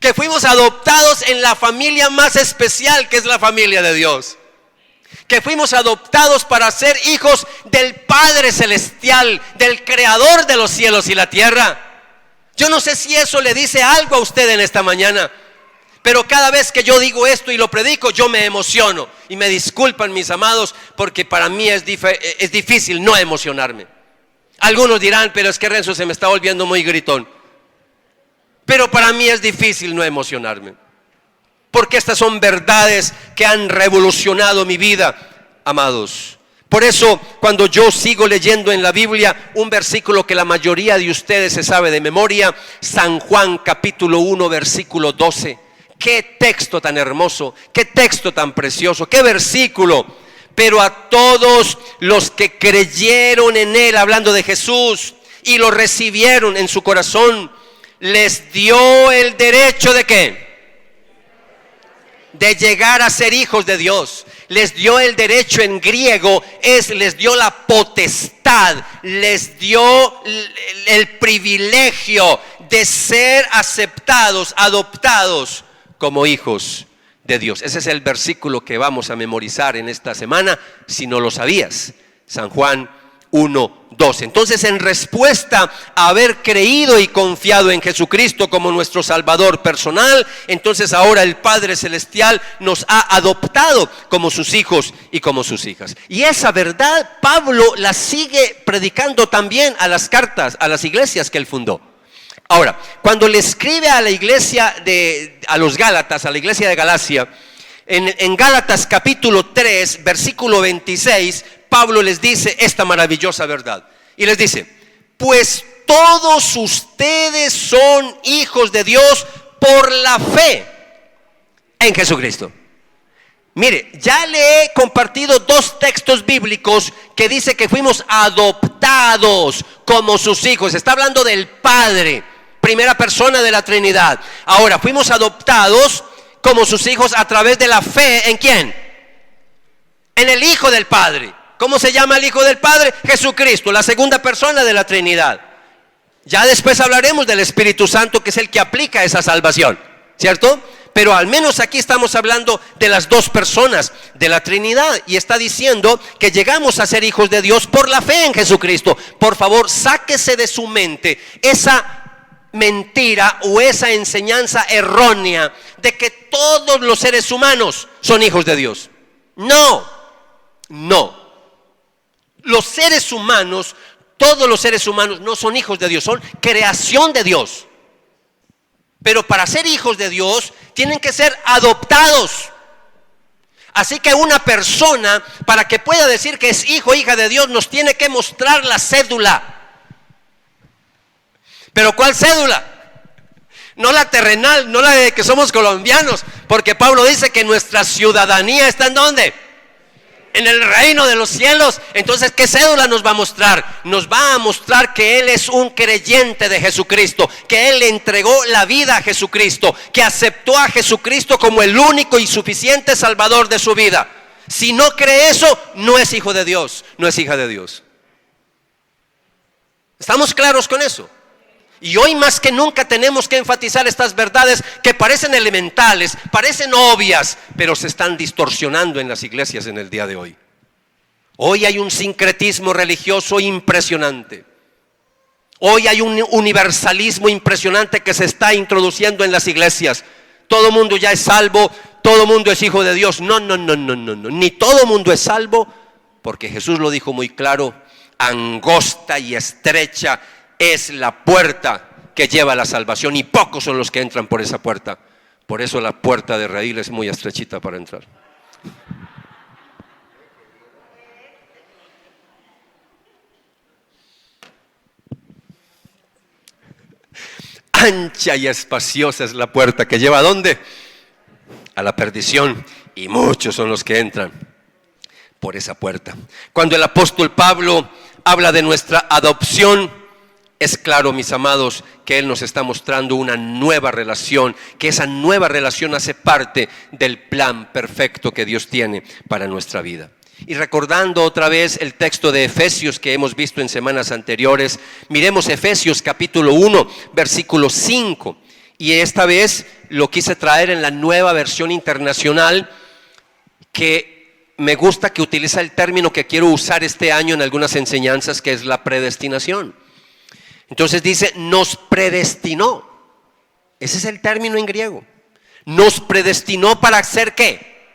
Que fuimos adoptados en la familia más especial, que es la familia de Dios. Que fuimos adoptados para ser hijos del Padre Celestial, del Creador de los cielos y la tierra. Yo no sé si eso le dice algo a usted en esta mañana, pero cada vez que yo digo esto y lo predico, yo me emociono. Y me disculpan, mis amados, porque para mí es difícil no emocionarme. Algunos dirán: pero es que Renzo se me está volviendo muy gritón. Pero para mí es difícil no emocionarme, porque estas son verdades que han revolucionado mi vida, amados. Por eso, cuando yo sigo leyendo en la Biblia un versículo que la mayoría de ustedes se sabe de memoria, San Juan capítulo 1, versículo 12. Qué texto tan hermoso, qué texto tan precioso, qué versículo. Pero a todos los que creyeron en Él, hablando de Jesús, y lo recibieron en su corazón, les dio el derecho ¿de qué? De llegar a ser hijos de Dios. Les dio el derecho, en griego les dio la potestad, les dio el privilegio de ser aceptados, adoptados como hijos de Dios. Ese es el versículo que vamos a memorizar en esta semana, si no lo sabías. San Juan 1:12. Entonces, en respuesta a haber creído y confiado en Jesucristo como nuestro Salvador personal, entonces ahora el Padre Celestial nos ha adoptado como sus hijos y como sus hijas. Y esa verdad Pablo la sigue predicando también a las cartas, a las iglesias que él fundó. Ahora, cuando le escribe a la iglesia a los Gálatas, a la iglesia de Galacia, en Gálatas capítulo 3, versículo 26, Pablo les dice esta maravillosa verdad. Y les dice: pues todos ustedes son hijos de Dios por la fe en Jesucristo. Mire, ya le he compartido 2 textos bíblicos que dice que fuimos adoptados como sus hijos. Está hablando del Padre. primera persona de la Trinidad. Ahora, fuimos adoptados como sus hijos a través de la fe. ¿En quién? En el Hijo del Padre. ¿Cómo se llama el Hijo del Padre? Jesucristo, la segunda persona de la Trinidad. Ya después hablaremos del Espíritu Santo, que es el que aplica esa salvación, ¿cierto? Pero al menos aquí estamos hablando de las dos personas de la Trinidad, y está diciendo que llegamos a ser hijos de Dios por la fe en Jesucristo. Por favor, sáquese de su mente esa mentira o esa enseñanza errónea de que todos los seres humanos son hijos de Dios. No. Los seres humanos, todos los seres humanos no son hijos de Dios, son creación de Dios. Pero para ser hijos de Dios tienen que ser adoptados. Así que una persona, para que pueda decir que es hijo o hija de Dios, nos tiene que mostrar la cédula. ¿Pero cuál cédula? No la terrenal, no la de que somos colombianos, porque Pablo dice que nuestra ciudadanía está ¿en dónde? En el reino de los cielos. Entonces, ¿qué cédula nos va a mostrar? Nos va a mostrar que él es un creyente de Jesucristo, que él le entregó la vida a Jesucristo, que aceptó a Jesucristo como el único y suficiente salvador de su vida. Si no cree eso, no es hijo de Dios, no es hija de Dios. ¿Estamos claros con eso? Y hoy más que nunca tenemos que enfatizar estas verdades que parecen elementales, parecen obvias, pero se están distorsionando en las iglesias en el día de hoy. Hoy hay un sincretismo religioso impresionante. Hoy hay un universalismo impresionante que se está introduciendo en las iglesias. Todo mundo ya es salvo, todo mundo es hijo de Dios. No, ni todo mundo es salvo, porque Jesús lo dijo muy claro: angosta y estrecha es la puerta que lleva a la salvación, y pocos son los que entran por esa puerta. Por eso la puerta de redil es muy estrechita para entrar. Ancha y espaciosa es la puerta que lleva ¿a dónde? A la perdición, y muchos son los que entran por esa puerta. Cuando el apóstol Pablo habla de nuestra adopción, es claro, mis amados, que él nos está mostrando una nueva relación, que esa nueva relación hace parte del plan perfecto que Dios tiene para nuestra vida. Y recordando otra vez el texto de Efesios que hemos visto en semanas anteriores, miremos Efesios capítulo 1, versículo 5. Y esta vez lo quise traer en la nueva versión internacional, que me gusta que utiliza el término que quiero usar este año en algunas enseñanzas, que es la predestinación. Entonces dice, nos predestinó. Ese es el término en griego. Nos predestinó para hacer ¿qué?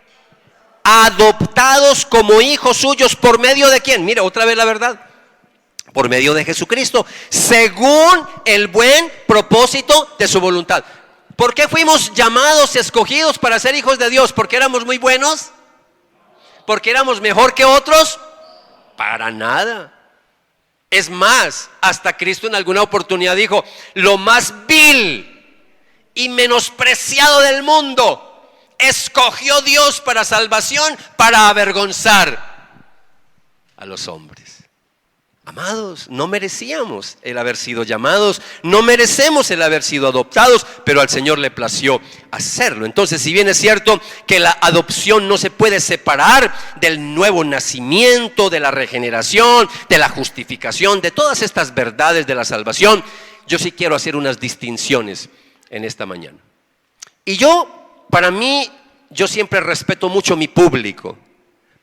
Adoptados como hijos suyos. ¿Por medio de quién? Mira, otra vez la verdad. Por medio de Jesucristo, según el buen propósito de su voluntad. ¿Por qué fuimos llamados, escogidos para ser hijos de Dios? ¿Porque éramos muy buenos? ¿Porque éramos mejor que otros? Para nada. Es más, hasta Cristo en alguna oportunidad dijo: lo más vil y menospreciado del mundo escogió Dios para salvación, para avergonzar a los hombres. Amados, no merecíamos el haber sido llamados, no merecemos el haber sido adoptados, pero al Señor le plació hacerlo. Entonces, si bien es cierto que la adopción no se puede separar del nuevo nacimiento, de la regeneración, de la justificación, de todas estas verdades de la salvación, yo sí quiero hacer unas distinciones en esta mañana. Y para mí, yo siempre respeto mucho mi público.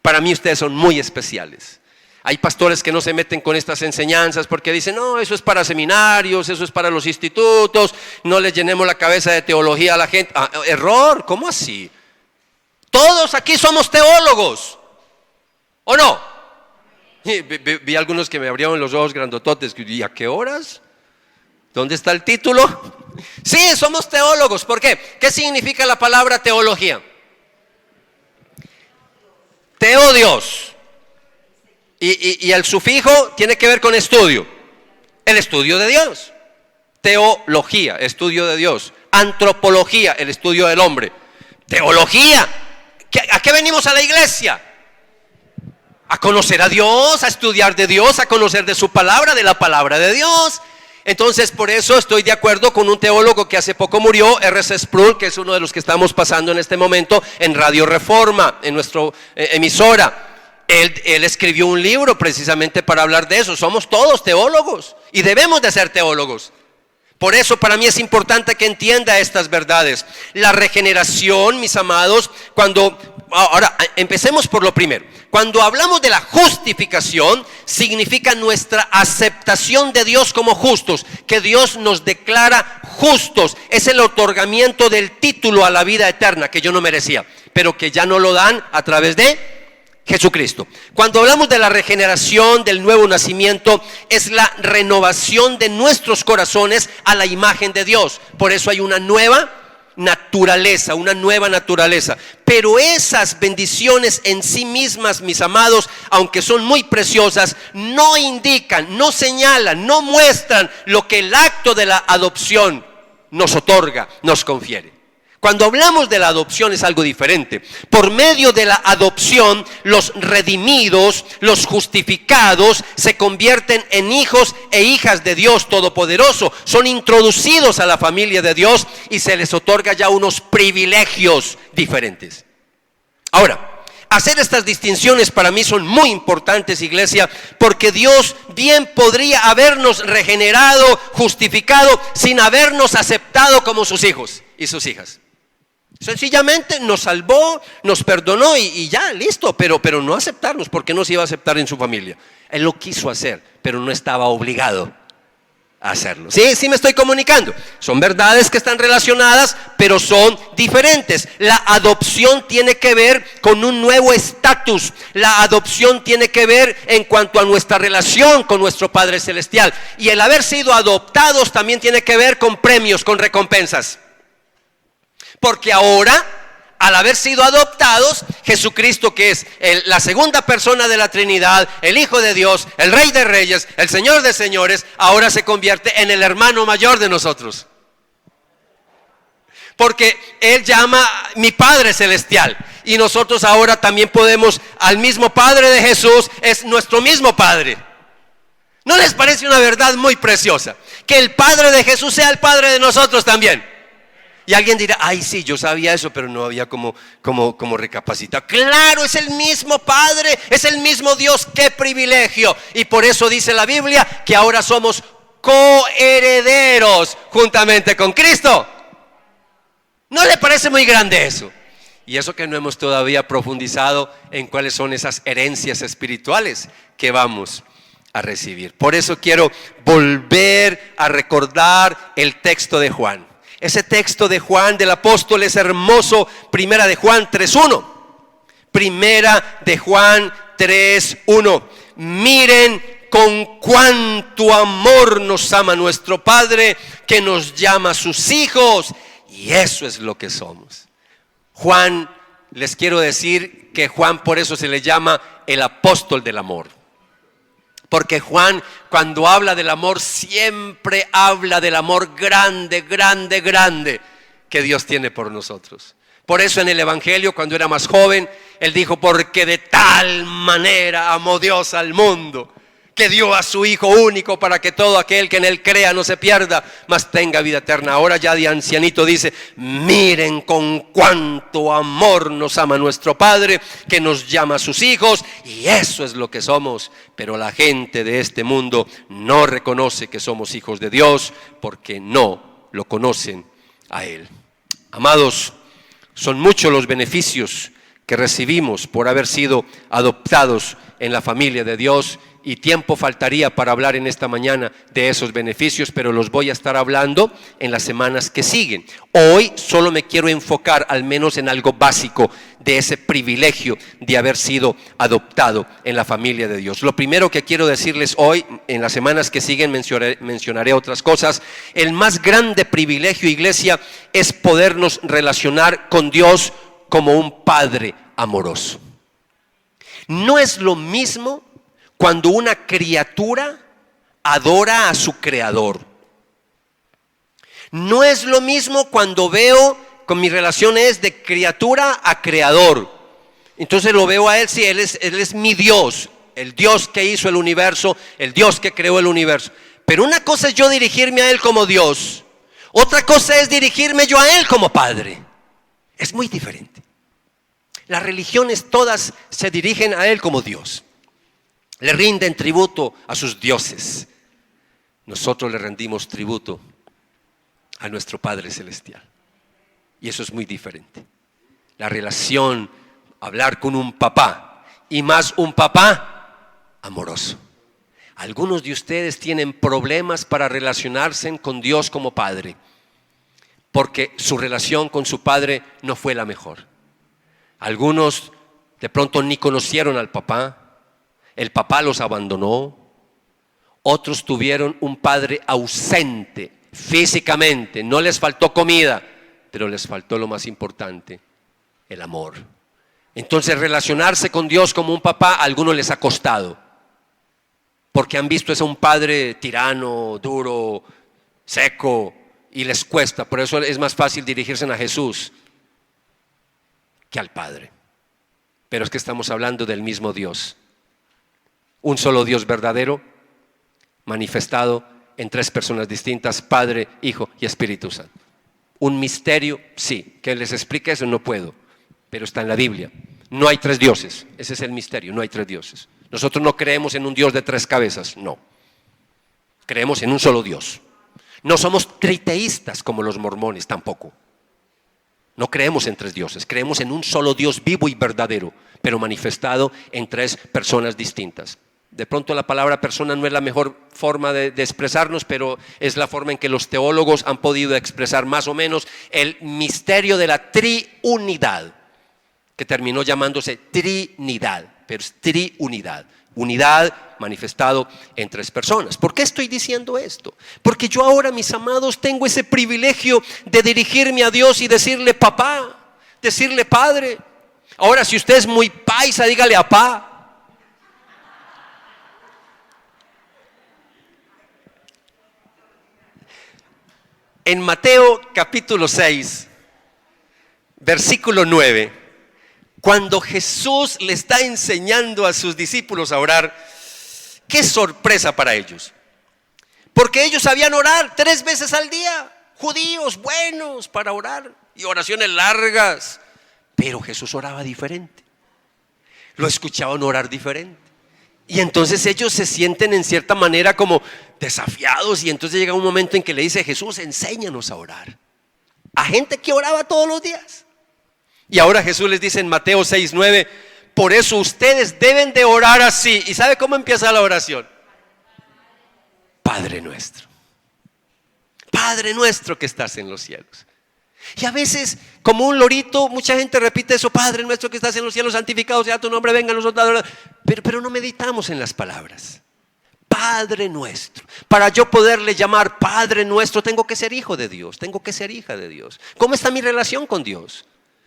Para mí ustedes son muy especiales. Hay pastores que no se meten con estas enseñanzas porque dicen: no, eso es para seminarios, eso es para los institutos, no les llenemos la cabeza de teología a la gente. Error, ¿cómo así? Todos aquí somos teólogos, ¿o no? Vi algunos que me abrieron los ojos grandototes. ¿Y a qué horas? ¿Dónde está el título? Sí, somos teólogos. ¿Por qué? ¿Qué significa la palabra teología? Teo, Dios. Y el sufijo tiene que ver con estudio. El estudio de Dios. Teología, estudio de Dios. Antropología, el estudio del hombre. Teología. ¿A qué venimos a la iglesia? A conocer a Dios, a estudiar de Dios, a conocer de su palabra, de la palabra de Dios. Entonces, por eso estoy de acuerdo con un teólogo que hace poco murió, R.C. Sproul, que es uno de los que estamos pasando en este momento en Radio Reforma, en nuestra emisora. Él escribió un libro precisamente para hablar de eso. Somos todos teólogos y debemos de ser teólogos. Por eso para mí es importante que entienda estas verdades. La regeneración, mis amados, ahora empecemos por lo primero. Cuando hablamos de la justificación, significa nuestra aceptación de Dios como justos, que Dios nos declara justos. Es el otorgamiento del título a la vida eterna que yo no merecía, pero que ya no lo dan a través de Jesucristo. Cuando hablamos de la regeneración, del nuevo nacimiento, es la renovación de nuestros corazones a la imagen de Dios. Por eso hay una nueva naturaleza. Pero esas bendiciones en sí mismas, mis amados, aunque son muy preciosas, no indican, no señalan, no muestran lo que el acto de la adopción nos otorga, nos confiere. Cuando hablamos de la adopción es algo diferente. Por medio de la adopción, los redimidos, los justificados, se convierten en hijos e hijas de Dios Todopoderoso. Son introducidos a la familia de Dios y se les otorga ya unos privilegios diferentes. Ahora, hacer estas distinciones para mí son muy importantes, iglesia, porque Dios bien podría habernos regenerado, justificado, sin habernos aceptado como sus hijos y sus hijas. Sencillamente nos salvó, nos perdonó y ya, listo, pero no aceptarnos, porque no se iba a aceptar en su familia. Él lo quiso hacer, pero no estaba obligado a hacerlo. Sí me estoy comunicando. Son verdades que están relacionadas, pero son diferentes. La adopción tiene que ver con un nuevo estatus. La adopción tiene que ver en cuanto a nuestra relación con nuestro Padre Celestial. Y el haber sido adoptados también tiene que ver con premios, con recompensas. Porque ahora, al haber sido adoptados, Jesucristo, que es la segunda persona de la Trinidad, el Hijo de Dios, el Rey de Reyes, el Señor de Señores, ahora se convierte en el hermano mayor de nosotros. Porque Él llama mi Padre Celestial. Y nosotros ahora también podemos, al mismo Padre de Jesús, es nuestro mismo Padre. ¿No les parece una verdad muy preciosa? Que el Padre de Jesús sea el Padre de nosotros también. Y alguien dirá, ay sí, yo sabía eso, pero no había como recapacitar. Claro, es el mismo Padre, es el mismo Dios, qué privilegio. Y por eso dice la Biblia que ahora somos coherederos juntamente con Cristo. ¿No le parece muy grande eso? Y eso que no hemos todavía profundizado en cuáles son esas herencias espirituales que vamos a recibir. Por eso quiero volver a recordar el texto de Juan. Ese texto de Juan, del apóstol, es hermoso. Primera de Juan 3:1. Primera de Juan 3:1. Miren con cuánto amor nos ama nuestro Padre, que nos llama sus hijos. Y eso es lo que somos. Juan, les quiero decir que Juan por eso se le llama el apóstol del amor. Porque Juan, cuando habla del amor, siempre habla del amor grande, grande, grande que Dios tiene por nosotros. Por eso en el Evangelio, cuando era más joven, él dijo, porque de tal manera amó Dios al mundo, que dio a su Hijo único para que todo aquel que en él crea no se pierda, mas tenga vida eterna. Ahora ya de ancianito dice, miren con cuánto amor nos ama nuestro Padre, que nos llama a sus hijos, y eso es lo que somos. Pero la gente de este mundo no reconoce que somos hijos de Dios, porque no lo conocen a Él. Amados, son muchos los beneficios que recibimos por haber sido adoptados en la familia de Dios. Y tiempo faltaría para hablar en esta mañana de esos beneficios, pero los voy a estar hablando en las semanas que siguen. Hoy solo me quiero enfocar al menos en algo básico de ese privilegio de haber sido adoptado en la familia de Dios. Lo primero que quiero decirles hoy, en las semanas que siguen mencionaré otras cosas. El más grande privilegio, iglesia, es podernos relacionar con Dios como un Padre amoroso. No es lo mismo cuando una criatura adora a su creador. No es lo mismo cuando veo, con mi relación es de criatura a creador. Entonces lo veo a Él, sí, Él es mi Dios, el Dios que hizo el universo, el Dios que creó el universo. Pero una cosa es yo dirigirme a Él como Dios. Otra cosa es dirigirme yo a Él como Padre. Es muy diferente. Las religiones todas se dirigen a Él como Dios. Le rinden tributo a sus dioses. Nosotros le rendimos tributo a nuestro Padre Celestial. Y eso es muy diferente. La relación, hablar con un papá, y más un papá amoroso. Algunos de ustedes tienen problemas para relacionarse con Dios como Padre, porque su relación con su Padre no fue la mejor. Algunos de pronto ni conocieron al papá, el papá los abandonó. Otros tuvieron un padre ausente físicamente, no les faltó comida, pero les faltó lo más importante, el amor. Entonces relacionarse con Dios como un papá a algunos les ha costado, porque han visto a un padre tirano, duro, seco, y les cuesta. Por eso es más fácil dirigirse a Jesús que al Padre. Pero es que estamos hablando del mismo Dios, un solo Dios verdadero, manifestado en tres personas distintas: Padre, Hijo y Espíritu Santo. Un misterio, sí. Que les explique eso no puedo, pero está en la Biblia. No hay tres dioses, ese es el misterio, no hay tres dioses. Nosotros no creemos en un Dios de tres cabezas, no. Creemos en un solo Dios. No somos triteístas como los mormones tampoco. No creemos en tres dioses, creemos en un solo Dios vivo y verdadero, pero manifestado en tres personas distintas. De pronto la palabra persona no es la mejor forma de expresarnos, pero es la forma en que los teólogos han podido expresar más o menos el misterio de la triunidad, que terminó llamándose Trinidad, pero es triunidad. Unidad manifestado en tres personas. ¿Por qué estoy diciendo esto? Porque yo ahora, mis amados, tengo ese privilegio de dirigirme a Dios y decirle papá, decirle padre. Ahora, si usted es muy paisa, dígale apá. En Mateo capítulo 6, versículo 9, cuando Jesús le está enseñando a sus discípulos a orar, qué sorpresa para ellos. Porque ellos sabían orar 3 veces al día, judíos buenos para orar y oraciones largas. Pero Jesús oraba diferente, lo escuchaban orar diferente. Y entonces ellos se sienten en cierta manera como desafiados, y entonces llega un momento en que le dice: Jesús, enséñanos a orar. A gente que oraba todos los días. Y ahora Jesús les dice en Mateo 6:9: por eso ustedes deben de orar así. ¿Y sabe cómo empieza la oración? Padre nuestro. Padre nuestro que estás en los cielos. Y a veces, como un lorito, mucha gente repite eso: Padre nuestro que estás en los cielos, santificado sea tu nombre, venga a nosotros. Pero no meditamos en las palabras. Padre nuestro. Para yo poderle llamar Padre nuestro, tengo que ser hijo de Dios, tengo que ser hija de Dios. ¿Cómo está mi relación con Dios?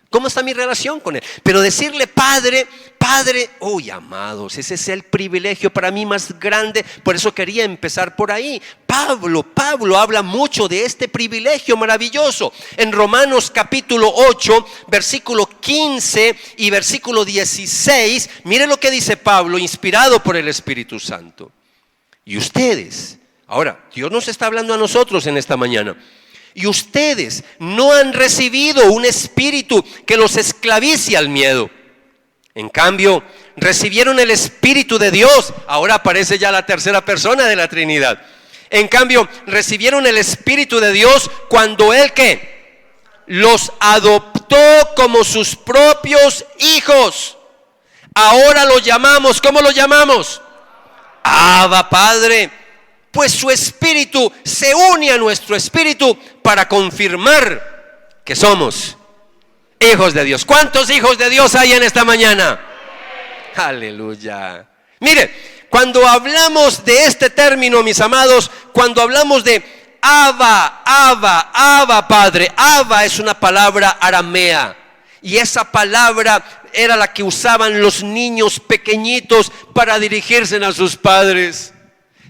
¿Cómo está mi relación con Él? Pero decirle Padre, Padre, uy, amados, ese es el privilegio para mí más grande. Por eso quería empezar por ahí. Pablo habla mucho de este privilegio maravilloso. En Romanos capítulo 8, versículo 15 y versículo 16, mire lo que dice Pablo, inspirado por el Espíritu Santo. Y ustedes, ahora, Dios nos está hablando a nosotros en esta mañana. Y ustedes no han recibido un espíritu que los esclavice al miedo. En cambio, recibieron el Espíritu de Dios. Ahora aparece ya la tercera persona de la Trinidad. En cambio, recibieron el Espíritu de Dios cuando Él, ¿qué? Los adoptó como sus propios hijos. Ahora lo llamamos, ¿cómo lo llamamos? Abba, Padre. Pues su espíritu se une a nuestro espíritu para confirmar que somos hijos de Dios. ¿Cuántos hijos de Dios hay en esta mañana? Aleluya. Mire, cuando hablamos de este término, mis amados, cuando hablamos de Abba, Padre, Abba es una palabra aramea. Y esa palabra era la que usaban los niños pequeñitos para dirigirse a sus padres.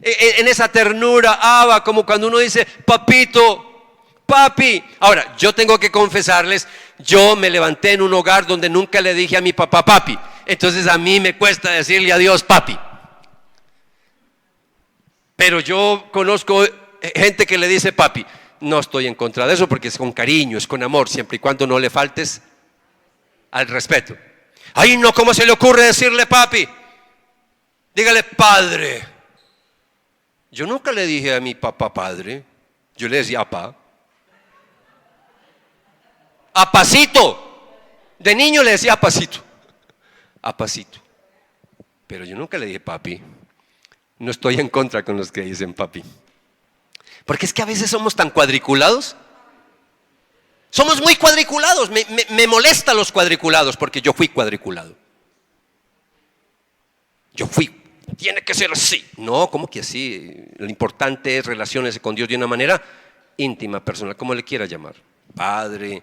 En esa ternura, Abba, como cuando uno dice papito, papi. Ahora, yo tengo que confesarles, yo me levanté en un hogar donde nunca le dije a mi papá papi. Entonces a mí me cuesta decirle a Dios papi. Pero yo conozco gente que le dice papi. No estoy en contra de eso porque es con cariño, es con amor, siempre y cuando no le faltes al respeto. Ay, no, ¿cómo se le ocurre decirle papi? Dígale padre. Yo nunca le dije a mi papá padre, yo le decía apá. Apacito. De niño le decía apacito. Apacito. Pero yo nunca le dije papi. No estoy en contra con los que dicen papi. Porque es que a veces somos tan cuadriculados. Somos muy cuadriculados. Me molestan los cuadriculados porque yo fui cuadriculado. Yo fui. Tiene que ser así. No, ¿cómo que así? Lo importante es relacionarse con Dios de una manera íntima, personal, como le quiera llamar. Padre,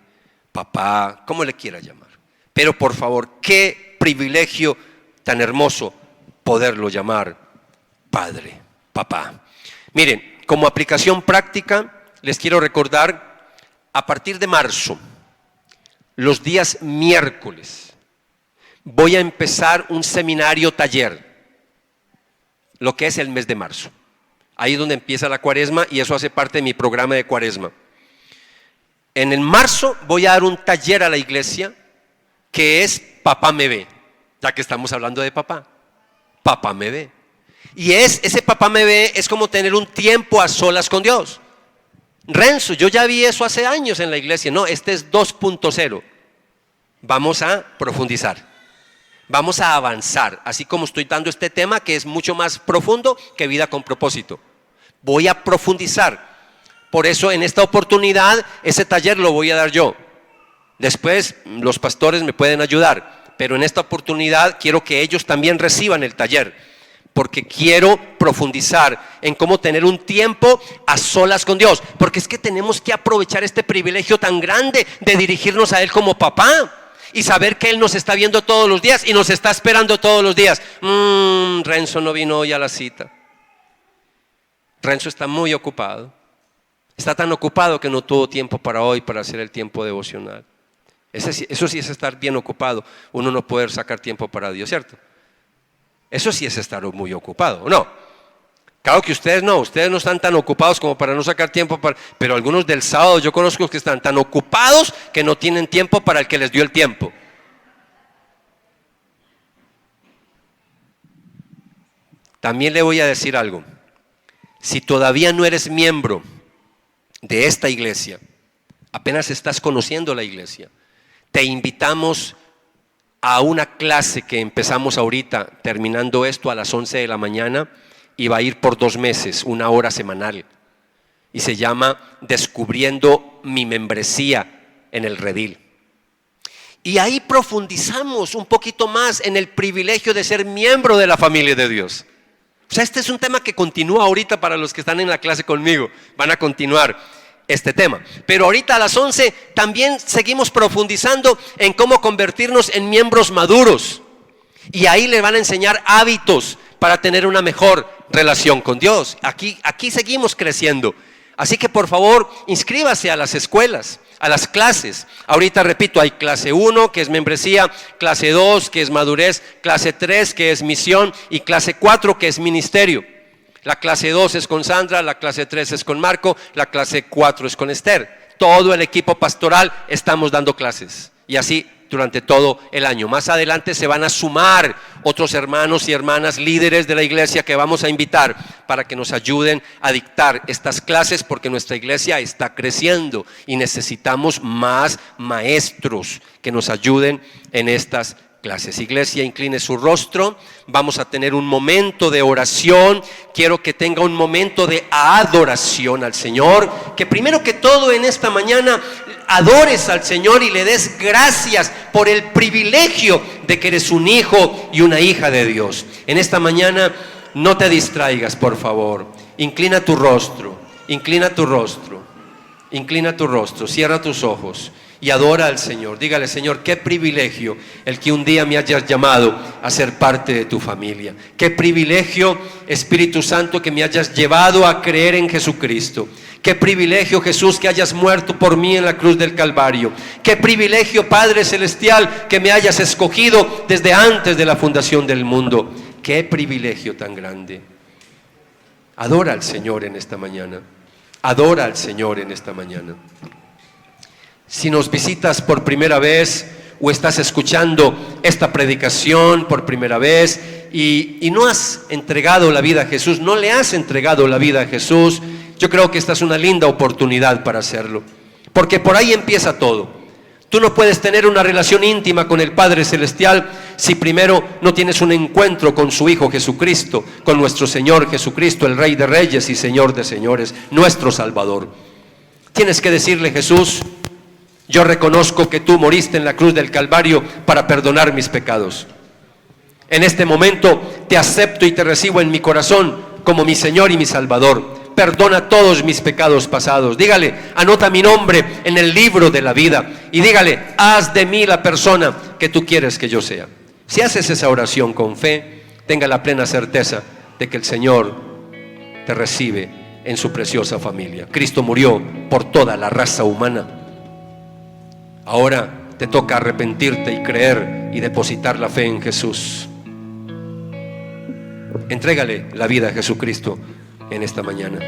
papá, como le quiera llamar. Pero por favor, qué privilegio tan hermoso poderlo llamar padre, papá. Miren, como aplicación práctica, les quiero recordar, a partir de marzo, los días miércoles, voy a empezar un seminario taller, lo que es el mes de marzo. Ahí es donde empieza la cuaresma y eso hace parte de mi programa de cuaresma. En el marzo voy a dar un taller a la iglesia que es Papá me ve, ya que estamos hablando de papá. Papá me ve. Y ese papá me ve es como tener un tiempo a solas con Dios. Renzo, yo ya vi eso hace años en la iglesia. No, este es 2.0. Vamos a profundizar. Vamos a avanzar, así como estoy dando este tema que es mucho más profundo que vida con propósito. Voy a profundizar. Por eso en esta oportunidad ese taller lo voy a dar yo. Después los pastores me pueden ayudar, pero en esta oportunidad quiero que ellos también reciban el taller, porque quiero profundizar en cómo tener un tiempo a solas con Dios, porque es que tenemos que aprovechar este privilegio tan grande de dirigirnos a Él como papá y saber que Él nos está viendo todos los días y nos está esperando todos los días. Renzo no vino hoy a la cita. Renzo está muy ocupado. Está tan ocupado que no tuvo tiempo para hoy, para hacer el tiempo devocional. Eso sí es estar bien ocupado. Uno no puede sacar tiempo para Dios, ¿cierto? Eso sí es estar muy ocupado, ¿no? Claro que ustedes no están tan ocupados como para no sacar tiempo para, pero algunos del sábado yo conozco que están tan ocupados que no tienen tiempo para el que les dio el tiempo. También le voy a decir algo. Si todavía no eres miembro de esta iglesia, apenas estás conociendo la iglesia, te invitamos a una clase que empezamos ahorita, terminando esto a las 11 de la mañana, y va a ir por 2 meses, 1 hora semanal, y se llama Descubriendo mi membresía en el redil. Y ahí profundizamos un poquito más en el privilegio de ser miembro de la familia de Dios. O sea, este es un tema que continúa ahorita para los que están en la clase conmigo, van a continuar este tema. Pero ahorita a las 11 también seguimos profundizando en cómo convertirnos en miembros maduros. Y ahí le van a enseñar hábitos para tener una mejor relación con Dios. Aquí seguimos creciendo. Así que por favor, inscríbase a las escuelas, a las clases. Ahorita repito, hay clase 1 que es membresía, clase 2 que es madurez, clase 3 que es misión y clase 4 que es ministerio. La clase 2 es con Sandra, la clase 3 es con Marco, la clase 4 es con Esther. Todo el equipo pastoral estamos dando clases y así durante todo el año. Más adelante se van a sumar otros hermanos y hermanas líderes de la iglesia que vamos a invitar para que nos ayuden a dictar estas clases, porque nuestra iglesia está creciendo y necesitamos más maestros que nos ayuden en estas clases. Iglesia, incline su rostro. Vamos a tener un momento de oración. Quiero que tenga un momento de adoración al Señor. Que primero que todo en esta mañana adores al Señor y le des gracias por el privilegio de que eres un hijo y una hija de Dios. En esta mañana no te distraigas, por favor. Inclina tu rostro, inclina tu rostro, inclina tu rostro, cierra tus ojos y adora al Señor. Dígale: Señor, qué privilegio el que un día me hayas llamado a ser parte de tu familia. Qué privilegio, Espíritu Santo, que me hayas llevado a creer en Jesucristo. Qué privilegio, Jesús, que hayas muerto por mí en la cruz del Calvario. Qué privilegio, Padre Celestial, que me hayas escogido desde antes de la fundación del mundo. Qué privilegio tan grande. Adora al Señor en esta mañana. Adora al Señor en esta mañana. Si nos visitas por primera vez o estás escuchando esta predicación por primera vez y no has entregado la vida a Jesús, no le has entregado la vida a Jesús, yo creo que esta es una linda oportunidad para hacerlo, porque por ahí empieza todo. Tú no puedes tener una relación íntima con el Padre Celestial si primero no tienes un encuentro con su Hijo Jesucristo, con nuestro Señor Jesucristo, el Rey de Reyes y Señor de Señores, nuestro Salvador. Tienes que decirle: Jesús, yo reconozco que tú moriste en la cruz del Calvario para perdonar mis pecados. En este momento te acepto y te recibo en mi corazón como mi Señor y mi Salvador. Perdona todos mis pecados pasados. Dígale: anota mi nombre en el libro de la vida. Y dígale: haz de mí la persona que tú quieres que yo sea. Si haces esa oración con fe, tenga la plena certeza de que el Señor te recibe en su preciosa familia. Cristo murió por toda la raza humana. Ahora te toca arrepentirte y creer y depositar la fe en Jesús. Entrégale la vida a Jesucristo en esta mañana.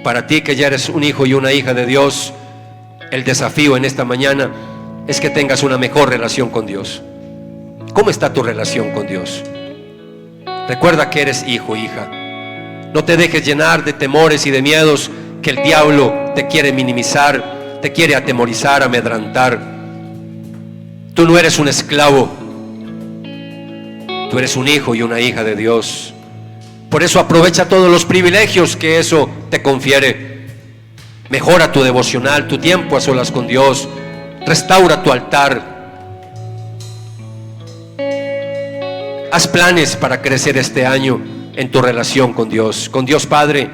Para ti que ya eres un hijo y una hija de Dios, el desafío en esta mañana es que tengas una mejor relación con Dios. ¿Cómo está tu relación con Dios? Recuerda que eres hijo, hija. No te dejes llenar de temores y de miedos que el diablo te quiere minimizar, te quiere atemorizar, amedrantar. Tú no eres un esclavo. Tú eres un hijo y una hija de Dios. Por eso aprovecha todos los privilegios que eso te confiere. Mejora tu devocional, tu tiempo a solas con Dios. Restaura tu altar. Haz planes para crecer este año en tu relación con Dios Padre,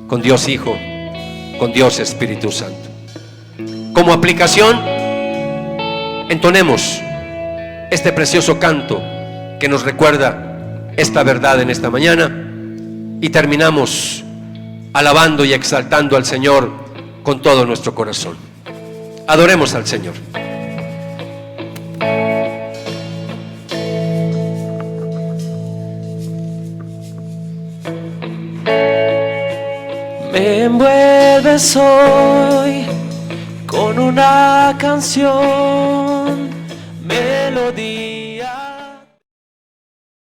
con Dios Hijo, con Dios Espíritu Santo. Como aplicación, entonemos este precioso canto que nos recuerda esta verdad en esta mañana y terminamos alabando y exaltando al Señor con todo nuestro corazón. Adoremos al Señor. Me envuelves hoy con una canción, melodía